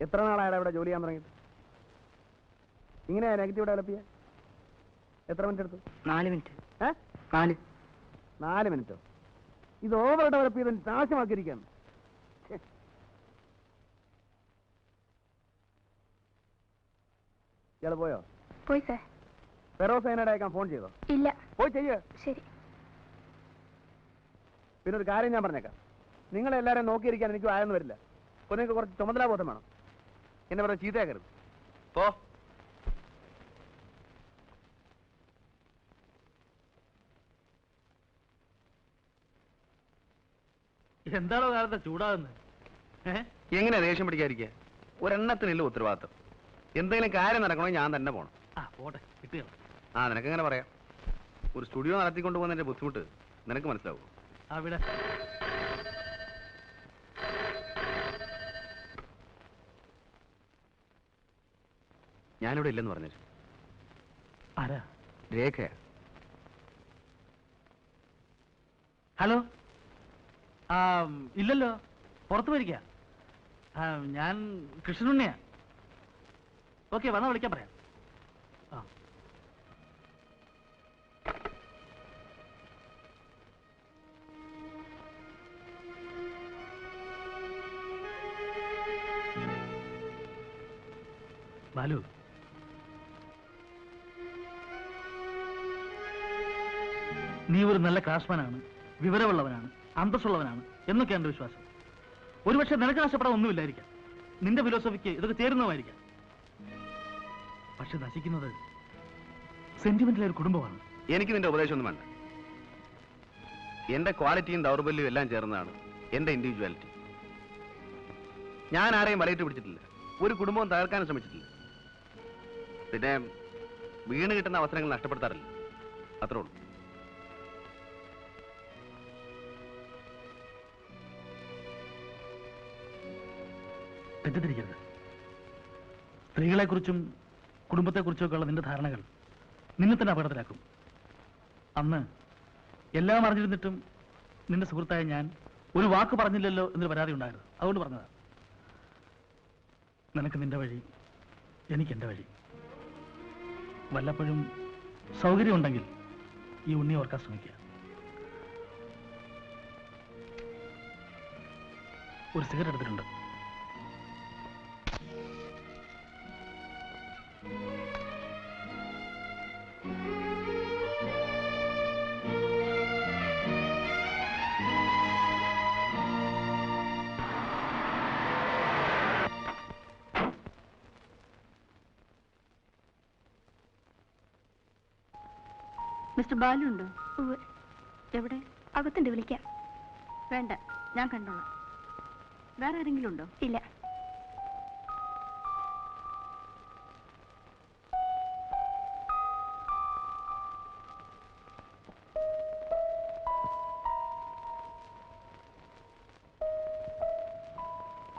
എത്ര നാളായാലും ഇവിടെ ജോലി ചെയ്യാൻ തുടങ്ങിയിട്ട്? ഇങ്ങനെയാ നെഗറ്റീവ് ഡെവലപ്പ് ചെയ്യാൻ? എത്ര മിനിറ്റ് എടുത്തു? 4 മിനിറ്റ്. 4 മിനിറ്റോ? ഇത് ഓവർ ഡെവലപ്പ് ചെയ്ത് നാശമാക്കിയിരിക്കുകയാണ്. ഇയാൾ പോയോ? പോയി സാർ. ഫെറോസൈനയുടെ അയക്കാൻ ഫോൺ ചെയ്തോ? ഇല്ല. പോയി ചെയ്യേ. ശരി. പിന്നെ ഒരു കാര്യം ഞാൻ പറഞ്ഞേക്കാം, നിങ്ങളെല്ലാവരും നോക്കിയിരിക്കാൻ എനിക്ക് ആയെന്ന് വരില്ല. അപ്പോൾ നിങ്ങൾക്ക് കുറച്ച് ചുമതലാബോധം വേണം. എന്നെ പറഞ്ഞ ചീത്തയാക്കരുത്. പോ. എന്താണോ കാലത്തെ ചൂടാകുന്നത്? എങ്ങനെ ദേഷ്യം പിടിക്കാതിരിക്കുക? ഒരെണ്ണത്തിനില്ല ഉത്തരവാദിത്വം. എന്തെങ്കിലും കാര്യം നടക്കണമെങ്കിൽ ഞാൻ തന്നെ പോകണം. പോട്ടെ, കിട്ടുക. നിനക്കെങ്ങനെ പറയാം? ഒരു സ്റ്റുഡിയോ നടത്തിക്കൊണ്ട് പോകുന്നതിന്റെ ബുദ്ധിമുട്ട് നിനക്ക് മനസ്സിലാവും. അവിടെ ഞാനിവിടെ ഇല്ലെന്ന് പറഞ്ഞു. ആരാ? രേഖയാ. ഹലോ. ഇല്ലല്ലോ, പുറത്തു പോയിരിക്ക. ഞാൻ കൃഷ്ണനുണ്ണിയാ. ഓക്കെ, വന്നാ വിളിക്കാൻ പറയാം. ബാലു, നീ ഒരു നല്ല ക്രാഫ്റ്റ്സ്മാനാണ്, വിവരമുള്ളവനാണ്, അന്തസ്സുള്ളവനാണ് എന്നൊക്കെ എന്റെ വിശ്വാസം. ഒരുപക്ഷെ നിനക്ക് നഷ്ടപ്പെടാൻ ഒന്നുമില്ലായിരിക്കാം, നിന്റെ ഫിലോസഫിക്ക് ഇതൊക്കെ ചേരുന്നതുമായിരിക്കാം. പക്ഷെ നശിക്കുന്നത് സെന്റിമെന്റിലെ ഒരു കുടുംബമാണ്. എനിക്ക് നിന്റെ ഉപദേശമൊന്നും വേണ്ട. എന്റെ ക്വാളിറ്റിയും ദൗർബല്യവും എല്ലാം ചേർന്നതാണ് എന്റെ ഇൻഡിവിജ്വാലിറ്റി. ഞാൻ ആരെയും വലയിട്ട് പിടിച്ചിട്ടില്ല. ഒരു കുടുംബവും തകർക്കാനും ശ്രമിച്ചിട്ടില്ല. പിന്നെ വീണ് കിട്ടുന്ന അവസരങ്ങൾ നഷ്ടപ്പെടുത്താറില്ല. അത്രേ ഉള്ളൂ. തെറ്റിദ്ധരിക്കരുത്. സ്ത്രീകളെക്കുറിച്ചും കുടുംബത്തെക്കുറിച്ചും ഒക്കെയുള്ള നിന്റെ ധാരണകൾ നിന്നെ തന്നെ അപകടത്തിലാക്കും. അന്ന് എല്ലാം അറിഞ്ഞിരുന്നിട്ടും നിന്റെ സുഹൃത്തായ ഞാൻ ഒരു വാക്ക് പറഞ്ഞില്ലല്ലോ എന്നൊരു പരാതി ഉണ്ടായിരുന്നു. അതുകൊണ്ട് പറഞ്ഞതാ. നിനക്ക് നിന്റെ വഴി, എനിക്ക് എൻ്റെ വഴി. വല്ലപ്പോഴും സൗകര്യമുണ്ടെങ്കിൽ ഈ ഉണ്ണി ഓർക്കാൻ ശ്രമിക്കുക. ഒരു സിഗരറ്റ് എടുത്തിട്ടുണ്ട്. മിസ്റ്റർ ബാലു ഉണ്ടോ? എവിടെ? അകത്തുണ്ട്, വിളിക്കാം. വേണ്ട, ഞാൻ കണ്ടോളാം. വേറെ ആരെങ്കിലും ഉണ്ടോ? ഇല്ല.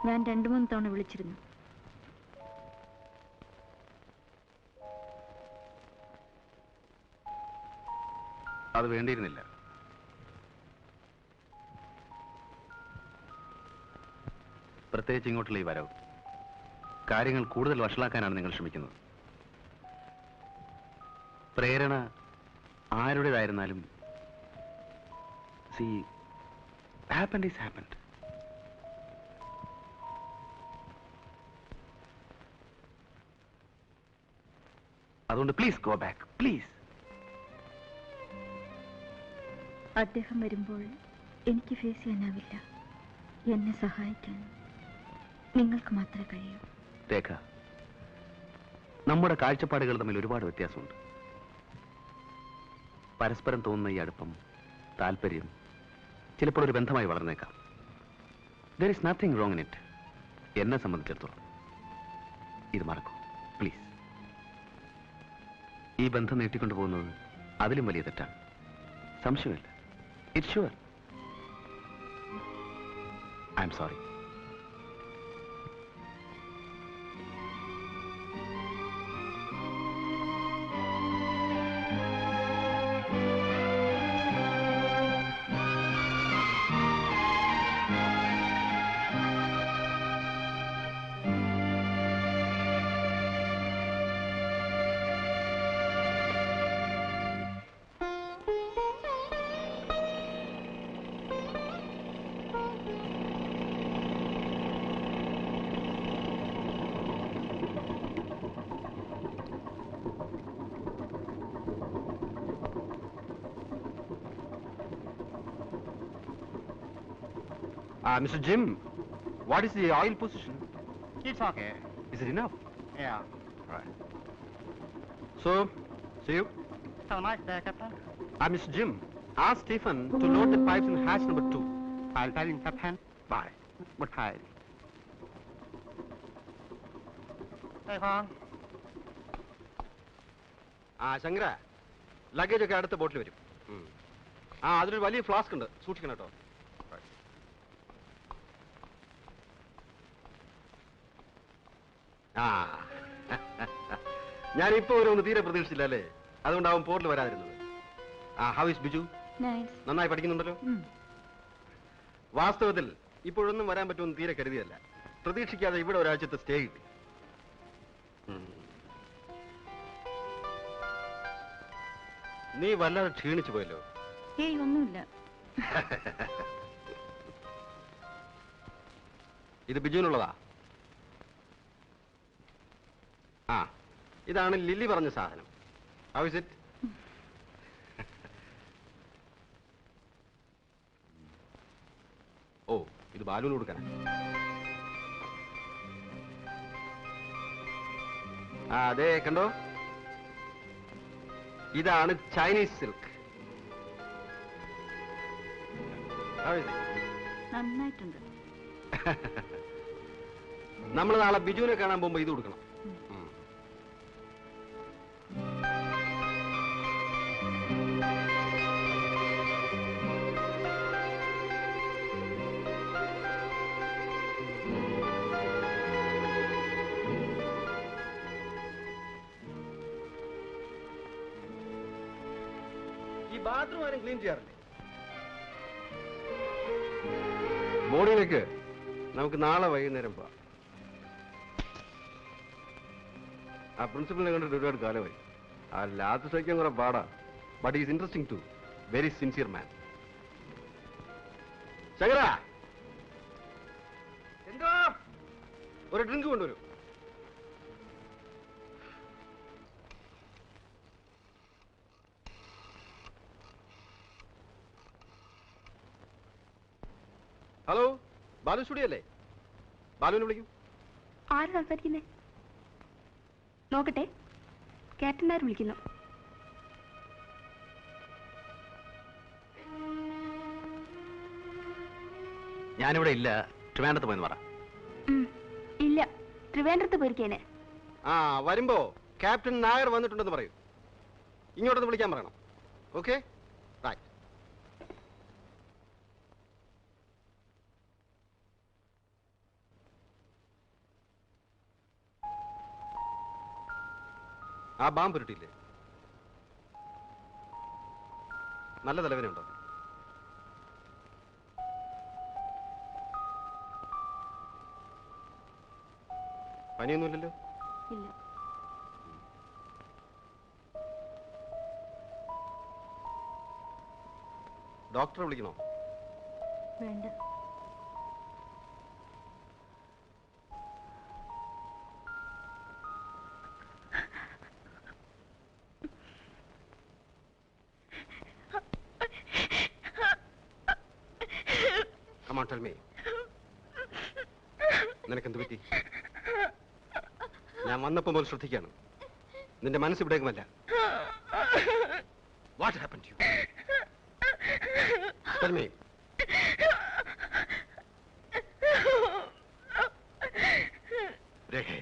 ഞാൻ 2-3 തവണ വിളിച്ചിരുന്നു. അത് വേണ്ടിയിരുന്നില്ല. പ്രത്യേകിച്ച് ഇങ്ങോട്ടുള്ള ഈ വരവ് കാര്യങ്ങൾ കൂടുതൽ വഷളാക്കാനാണ് നിങ്ങൾ ശ്രമിക്കുന്നത്. പ്രേരണ ആരുടേതായിരുന്നാലും സി ഹാപ്പൻഡ് ഈസ് ഹാപ്പൻഡ്. അതുകൊണ്ട് പ്ലീസ് ഗോ ബാക്ക്, പ്ലീസ്. അദ്ദേഹം വരുമ്പോൾ എനിക്ക് ഫേസ് ചെയ്യാനാവില്ല. എന്നെ സഹായിക്കാൻ നിങ്ങൾക്ക് മാത്രമേ കഴിയൂ. രേഖ, നമ്മുടെ കാഴ്ചപ്പാടുകൾ തമ്മിൽ ഒരുപാട് വ്യത്യാസമുണ്ട്. പരസ്പരം തോന്നുന്ന ഈ അടുപ്പം, താല്പര്യം ചിലപ്പോൾ ഒരു ബന്ധമായി വളർന്നേക്കാം. There is nothing wrong in it. എന്നെ സംബന്ധിച്ചിടത്തോളം ഇത് മറക്കൂ പ്ലീസ്. ഈ ബന്ധം നീട്ടിക്കൊണ്ടു പോകുന്നത് അതിലും വലിയ തെറ്റാണ്. സംശയമില്ല. It's sure. I am sorry. Mr. Jim, what is the oil position? It's okay. Is it enough? Yeah. Right. So, see you. Have a nice day, Captain. Mr. Jim, ask Stephen to load the pipes in hatch number 2. I'll tell him, Captain. Bye. Goodbye. Hey, Juan. Shankara, luggage ഒക്കെ അടുത്ത ബോട്ടിൽ വരും. അതിലൊരു വലിയ ഫ്ലാസ്ക് ഉണ്ട്, സൂക്ഷിക്കണം കേട്ടോ. ഞാനിപ്പോ ഒരു തീരെ പ്രതീക്ഷിച്ചില്ല അല്ലേ? അതുകൊണ്ടാവും പോർട്ടിൽ വരാതിരുന്നത്. How is Biju? നന്നായി പഠിക്കുന്നുണ്ടല്ലോ. വാസ്തവത്തിൽ ഇപ്പോഴൊന്നും വരാൻ പറ്റുമെന്ന് തീരെ കരുതിയല്ല. പ്രതീക്ഷിക്കാതെ ഇവിടെ ഒരാഴ്ചത്തെ സ്റ്റേ കിട്ടി. നീ വല്ലാതെ ക്ഷീണിച്ചു പോയല്ലോ. ഏയ് ഒന്നുമില്ല. ഇത് ബിജുവിനുള്ളതാ. ഇതാണ് ലില്ലി പറഞ്ഞ സാധനം. How is it? ഓ, ഇത് ബാലുവിന് കൊടുക്കാനാ. അതെ, കണ്ടോ, ഇതാണ് ചൈനീസ് സിൽക്ക്. നന്നായിട്ടുണ്ട്. നമ്മൾ നാളെ ബിജുവിനെ കാണാൻ പോകുമ്പോ ഇത് കൊടുക്കണം. ഈ ബാത്റൂം ആരും ക്ലീൻ ചെയ്യാറില്ലേ? ബോഡിയിലേക്ക് നമുക്ക് നാളെ വൈകുന്നേരം പോവാം. ആ പ്രിൻസിപ്പലിനെ കണ്ടിട്ട് ഒരുപാട് കാലമായി. ആ ലാസ്റ്റ് സഹിക്കാൻ കുറെ പാടാ. But is interesting too. Very sincere man. Shankara, എന്തോ ഒരു ഡ്രിങ്ക് കൊണ്ടുവരൂ. ഹലോ, ബാലു സ്റ്റുഡിയോ അല്ലേ? ബാലുവിനെ വിളിക്കൂ. ആര് സംസാരിക്കുന്നേ? നോക്കട്ടെ. ക്യാപ്റ്റൻ നായർ വിളിക്കുന്നു. ഞാനിവിടെ ഇല്ല, ട്രിവാൻഡ്രത്ത് പോയെന്ന് പറ. ഇല്ല, ട്രിവാൻഡ്രത്ത് പോയിരിക്കേനെ. ആ, വരുമ്പോ ക്യാപ്റ്റൻ നായർ വന്നിട്ടുണ്ടെന്ന് പറയൂ. ഇങ്ങോട്ടൊന്ന് വിളിക്കാൻ പറയണം. Okay, right. ആ ബാമ്പ് ഉരുട്ടിയില്ലേ? നല്ല തലവേനയുണ്ടോ? പനിയൊന്നുമില്ലല്ലോ? ഇല്ല. ഡോക്ടറെ വിളിക്കണോ? വേണ്ട. Come on, tell me. നിനക്കെന്ത് പറ്റി? ഞാൻ വന്നപ്പോ മുതൽ ശ്രദ്ധിക്കാണ്. നിന്റെ മനസ്സ് ഇവിടേക്കുമല്ല. What happened to you? Tell me. രേഖേ,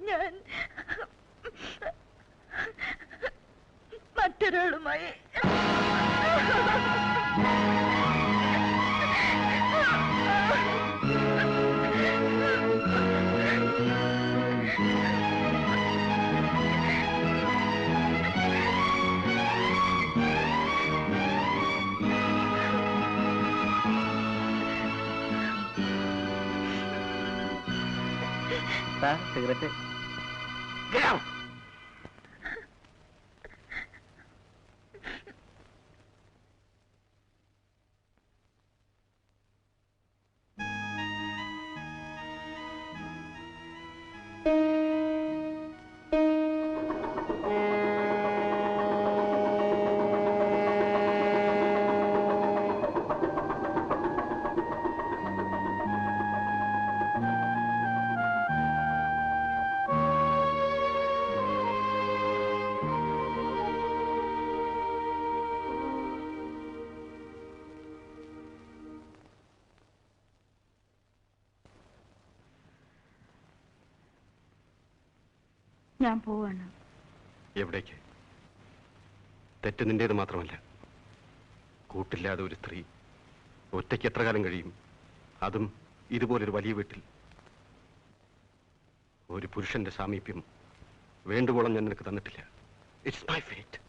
ഞാൻ മറ്റൊരാളുമായി സിഗരറ്റ്. ഞാൻ പോവാണ്. എവിടേക്ക്? തെറ്റ് നിന്റേത് മാത്രമല്ല. കൂട്ടില്ലാതെ ഒരു സ്ത്രീ ഒറ്റയ്ക്ക് എത്ര കാലം കഴിയും? അതും ഇതുപോലൊരു വലിയ വീട്ടിൽ. ഒരു പുരുഷന്റെ സാമീപ്യം വേണ്ടുവോളം ഞാൻ നിനക്ക് തന്നിട്ടില്ല. It's my fate.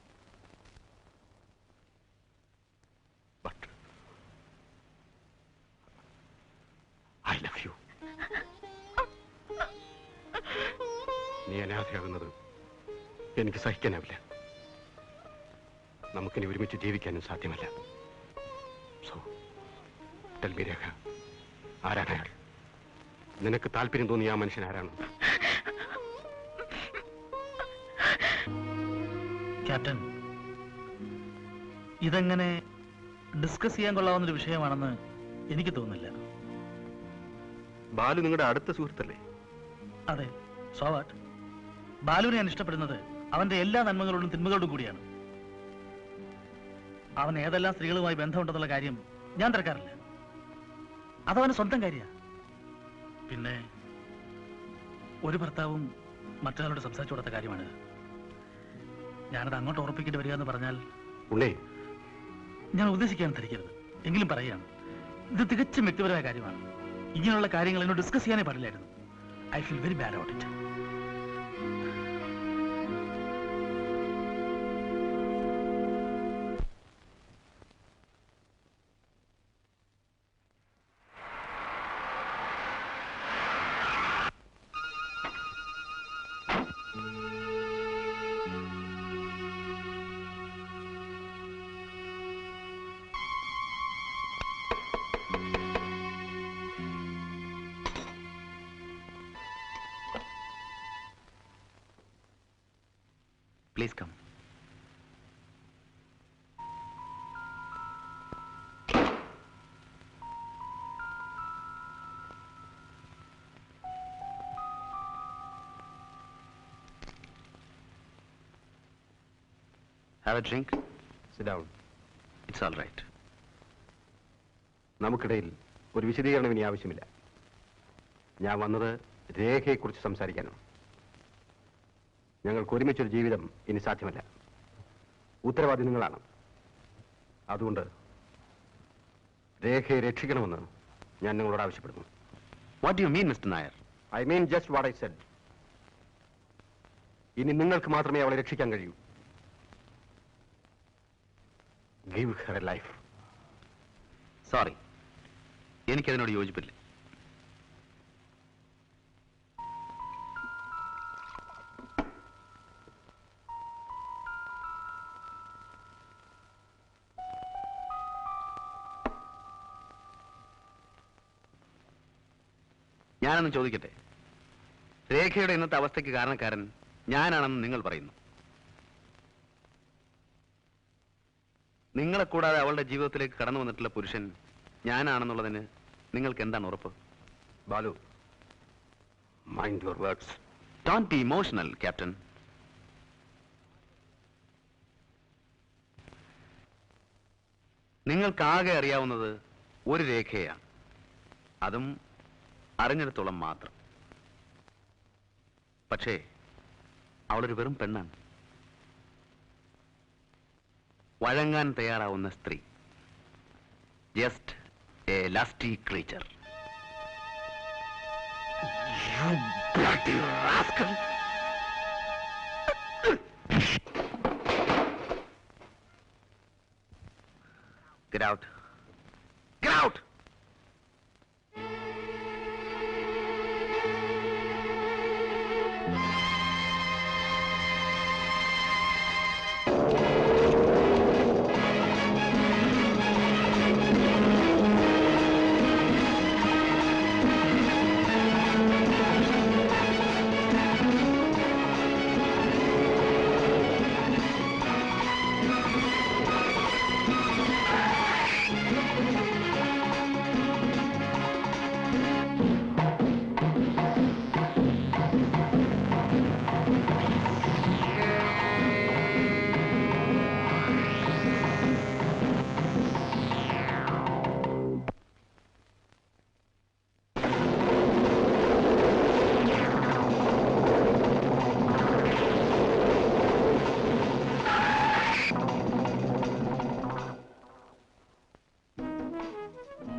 But I love you. നീ അനാഥയാകുന്നത് എനിക്ക് സഹിക്കാനാവില്ല. നമുക്കിനി ഒരുമിച്ച് ജീവിക്കാനും സാധ്യമല്ല. സോ ടെൽ മീ രേഖ, ആരാണ് അയാൾ? നിനക്ക് താല്പര്യം തോന്നിയ ആ മനുഷ്യൻ ആരാണ്? ക്യാപ്റ്റൻ, ഇതെങ്ങനെ ഡിസ്കസ് ചെയ്യാൻ കൊള്ളാവുന്നൊരു വിഷയമാണെന്ന് എനിക്ക് തോന്നുന്നില്ല. ബാലു നിങ്ങളുടെ അടുത്ത സുഹൃത്തല്ലേ? അതെ, സോ വാട്ട്? ബാലുവിനെ ഞാൻ ഇഷ്ടപ്പെടുന്നത് അവന്റെ എല്ലാ നന്മകളോടും തിന്മകളോടും കൂടിയാണ്. അവൻ ഏതെല്ലാം സ്ത്രീകളുമായി ബന്ധമുണ്ടെന്നുള്ള കാര്യം ഞാൻ തിരക്കാറില്ല. അതവന് സ്വന്തം കാര്യമാണ്. പിന്നെ ഒരു ഭർത്താവും മറ്റൊരാളോട് സംസാരിച്ചു കൊടുത്ത കാര്യമാണിത്. ഞാനത് അങ്ങോട്ട് ഉറപ്പിക്കേണ്ടി വരിക എന്ന് പറഞ്ഞാൽ ഞാൻ ഉദ്ദേശിക്കാൻ ധരിക്കരുത്. എങ്കിലും പറയുകയാണ്, ഇത് തികച്ചും വ്യക്തിപരമായ കാര്യമാണ്. ഇങ്ങനെയുള്ള കാര്യങ്ങൾ എന്നോട് ഡിസ്കസ് ചെയ്യാനേ പാടില്ലായിരുന്നു. I feel very bad about it. Please come. Have a drink? Sit down. It's all right. നമുക്കിടയിൽ ഒരു വിശദീകരണം ഇനി ആവശ്യമില്ല. ഞാൻ വന്നത് രേഖയെക്കുറിച്ച് സംസാരിക്കാനാണ്. ഞങ്ങൾക്ക് ഒരുമിച്ചൊരു ജീവിതം ഇനി സാധ്യമല്ല. ഉത്തരവാദി നിങ്ങളാണ്. അതുകൊണ്ട് രേഖയെ രക്ഷിക്കണമെന്ന് ഞാൻ നിങ്ങളോട് ആവശ്യപ്പെടുന്നു. What do you mean, Mr. Nair? I mean just what I said. ഇനി നിങ്ങൾക്ക് മാത്രമേ അവളെ രക്ഷിക്കാൻ കഴിയൂ. Give her a life. Sorry. എനിക്കതിനോട് യോജിപ്പില്ല. ഞാനൊന്ന് ചോദിക്കട്ടെ, രേഖയുടെ ഇന്നത്തെ അവസ്ഥയ്ക്ക് കാരണക്കാരൻ ഞാനാണെന്ന് നിങ്ങൾ പറയുന്നു. നിങ്ങളെ കൂടാതെ അവളുടെ ജീവിതത്തിലേക്ക് കടന്നു വന്നിട്ടുള്ള പുരുഷൻ ഞാനാണെന്നുള്ളതിന് നിങ്ങൾക്ക് എന്താണ് ഉറപ്പ്? Balu, mind your words. Don't be emotional, Captain. നിങ്ങൾക്കാകെ അറിയാവുന്നത് ഒരു രേഖയാണ്. അതും അറിഞ്ഞിടത്തോളം മാത്രം. പക്ഷേ അവളൊരു വെറും പെണ്ണാണ്. വഴങ്ങാൻ തയ്യാറാവുന്ന സ്ത്രീ. Just A lasty creature. You bloody rascal! Get out. Get out!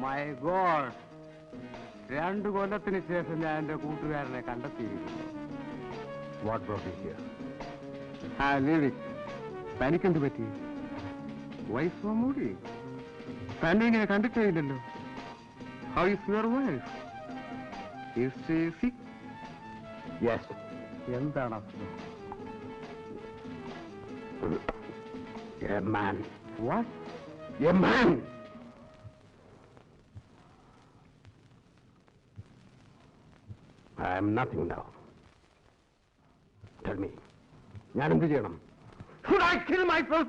My God! 2 കൊല്ലത്തിന് ശേഷം ഞാൻ എന്റെ കൂട്ടുകാരനെ കണ്ടെത്തിയിരിക്കുന്നു. What brought you here? തനിക്കെന്ത് പറ്റി? Wife so moody. തന്നെ ഇങ്ങനെ കണ്ടിട്ടേ ഇല്ലല്ലോ. How is your wife? Is she sick? Yes. എന്താണ് അസുഖം? A man. What? A man! I am nothing now. Tell me, ഞാൻ എന്ത് ചെയ്യണം? Should I kill myself?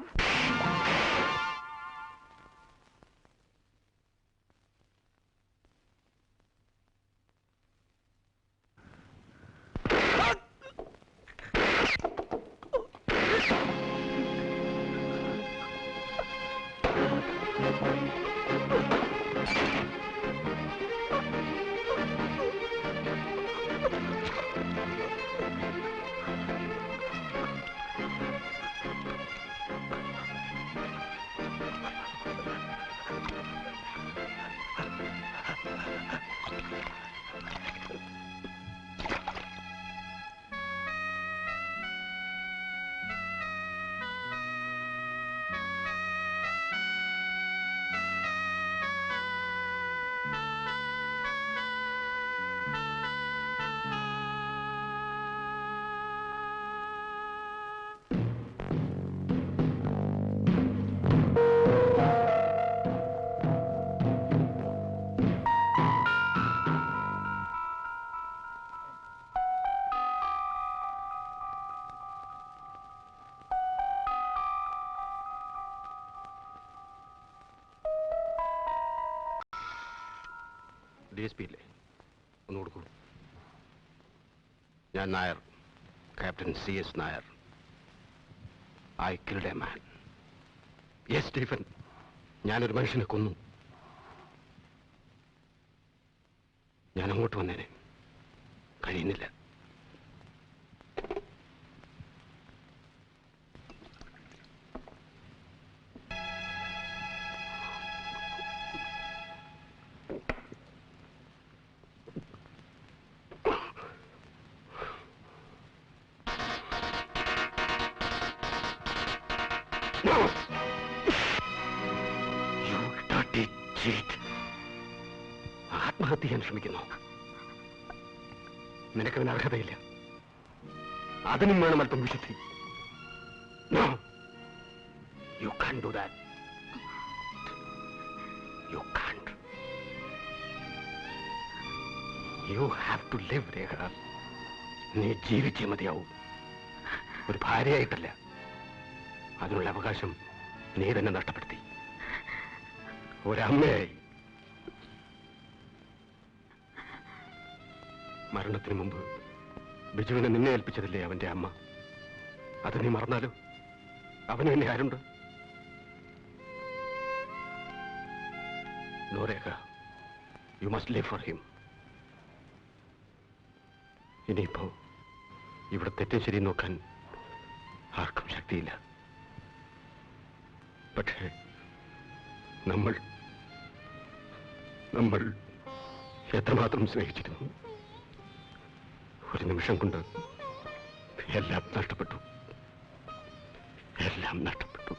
DSP ഇല്ലേ? ഒന്ന് കൊടുക്കൂ. ഞാൻ Nair, captain CS Nair. I killed a man. Yes, Stephen, ഞാനൊരു മനുഷ്യനെ കൊന്നു. ഞാൻ അങ്ങോട്ട് വന്നേനെ, കഴിയുന്നില്ല. ആത്മഹത്യ ചെയ്യാൻ ശ്രമിക്കുന്നു. നിനക്കതിന് അർഹതയില്ല. അതിനും വേണം അല്പം വിശുദ്ധി. No, you can't do that. You can't. You have to live, രേഖ. നീ ജീവിച്ചേ മതിയാവൂ. ഒരു ഭാര്യയായിട്ടല്ല, അതിനുള്ള അവകാശം നീ തന്നെ നഷ്ടപ്പെടുത്തി. ഒരമ്മയായി. മരണത്തിന് മുമ്പ് ബിജുവിനെ നിന്നെ ഏൽപ്പിച്ചതില്ലേ അവന്റെ അമ്മ? അത് നീ മറന്നാലോ? അവന് എന്നെ ആരുണ്ട്? No Rekha, you must live for him. ഇനിയിപ്പോ ഇവിടെ തെറ്റും ശരി നോക്കാൻ ആർക്കും ശക്തിയില്ല. പക്ഷേ നമ്മൾ എത്രമാത്രം സ്നേഹിച്ചിരുന്നു. ഒരു നിമിഷം കൊണ്ട് എല്ലാം നഷ്ടപ്പെട്ടു. എല്ലാം നഷ്ടപ്പെട്ടു.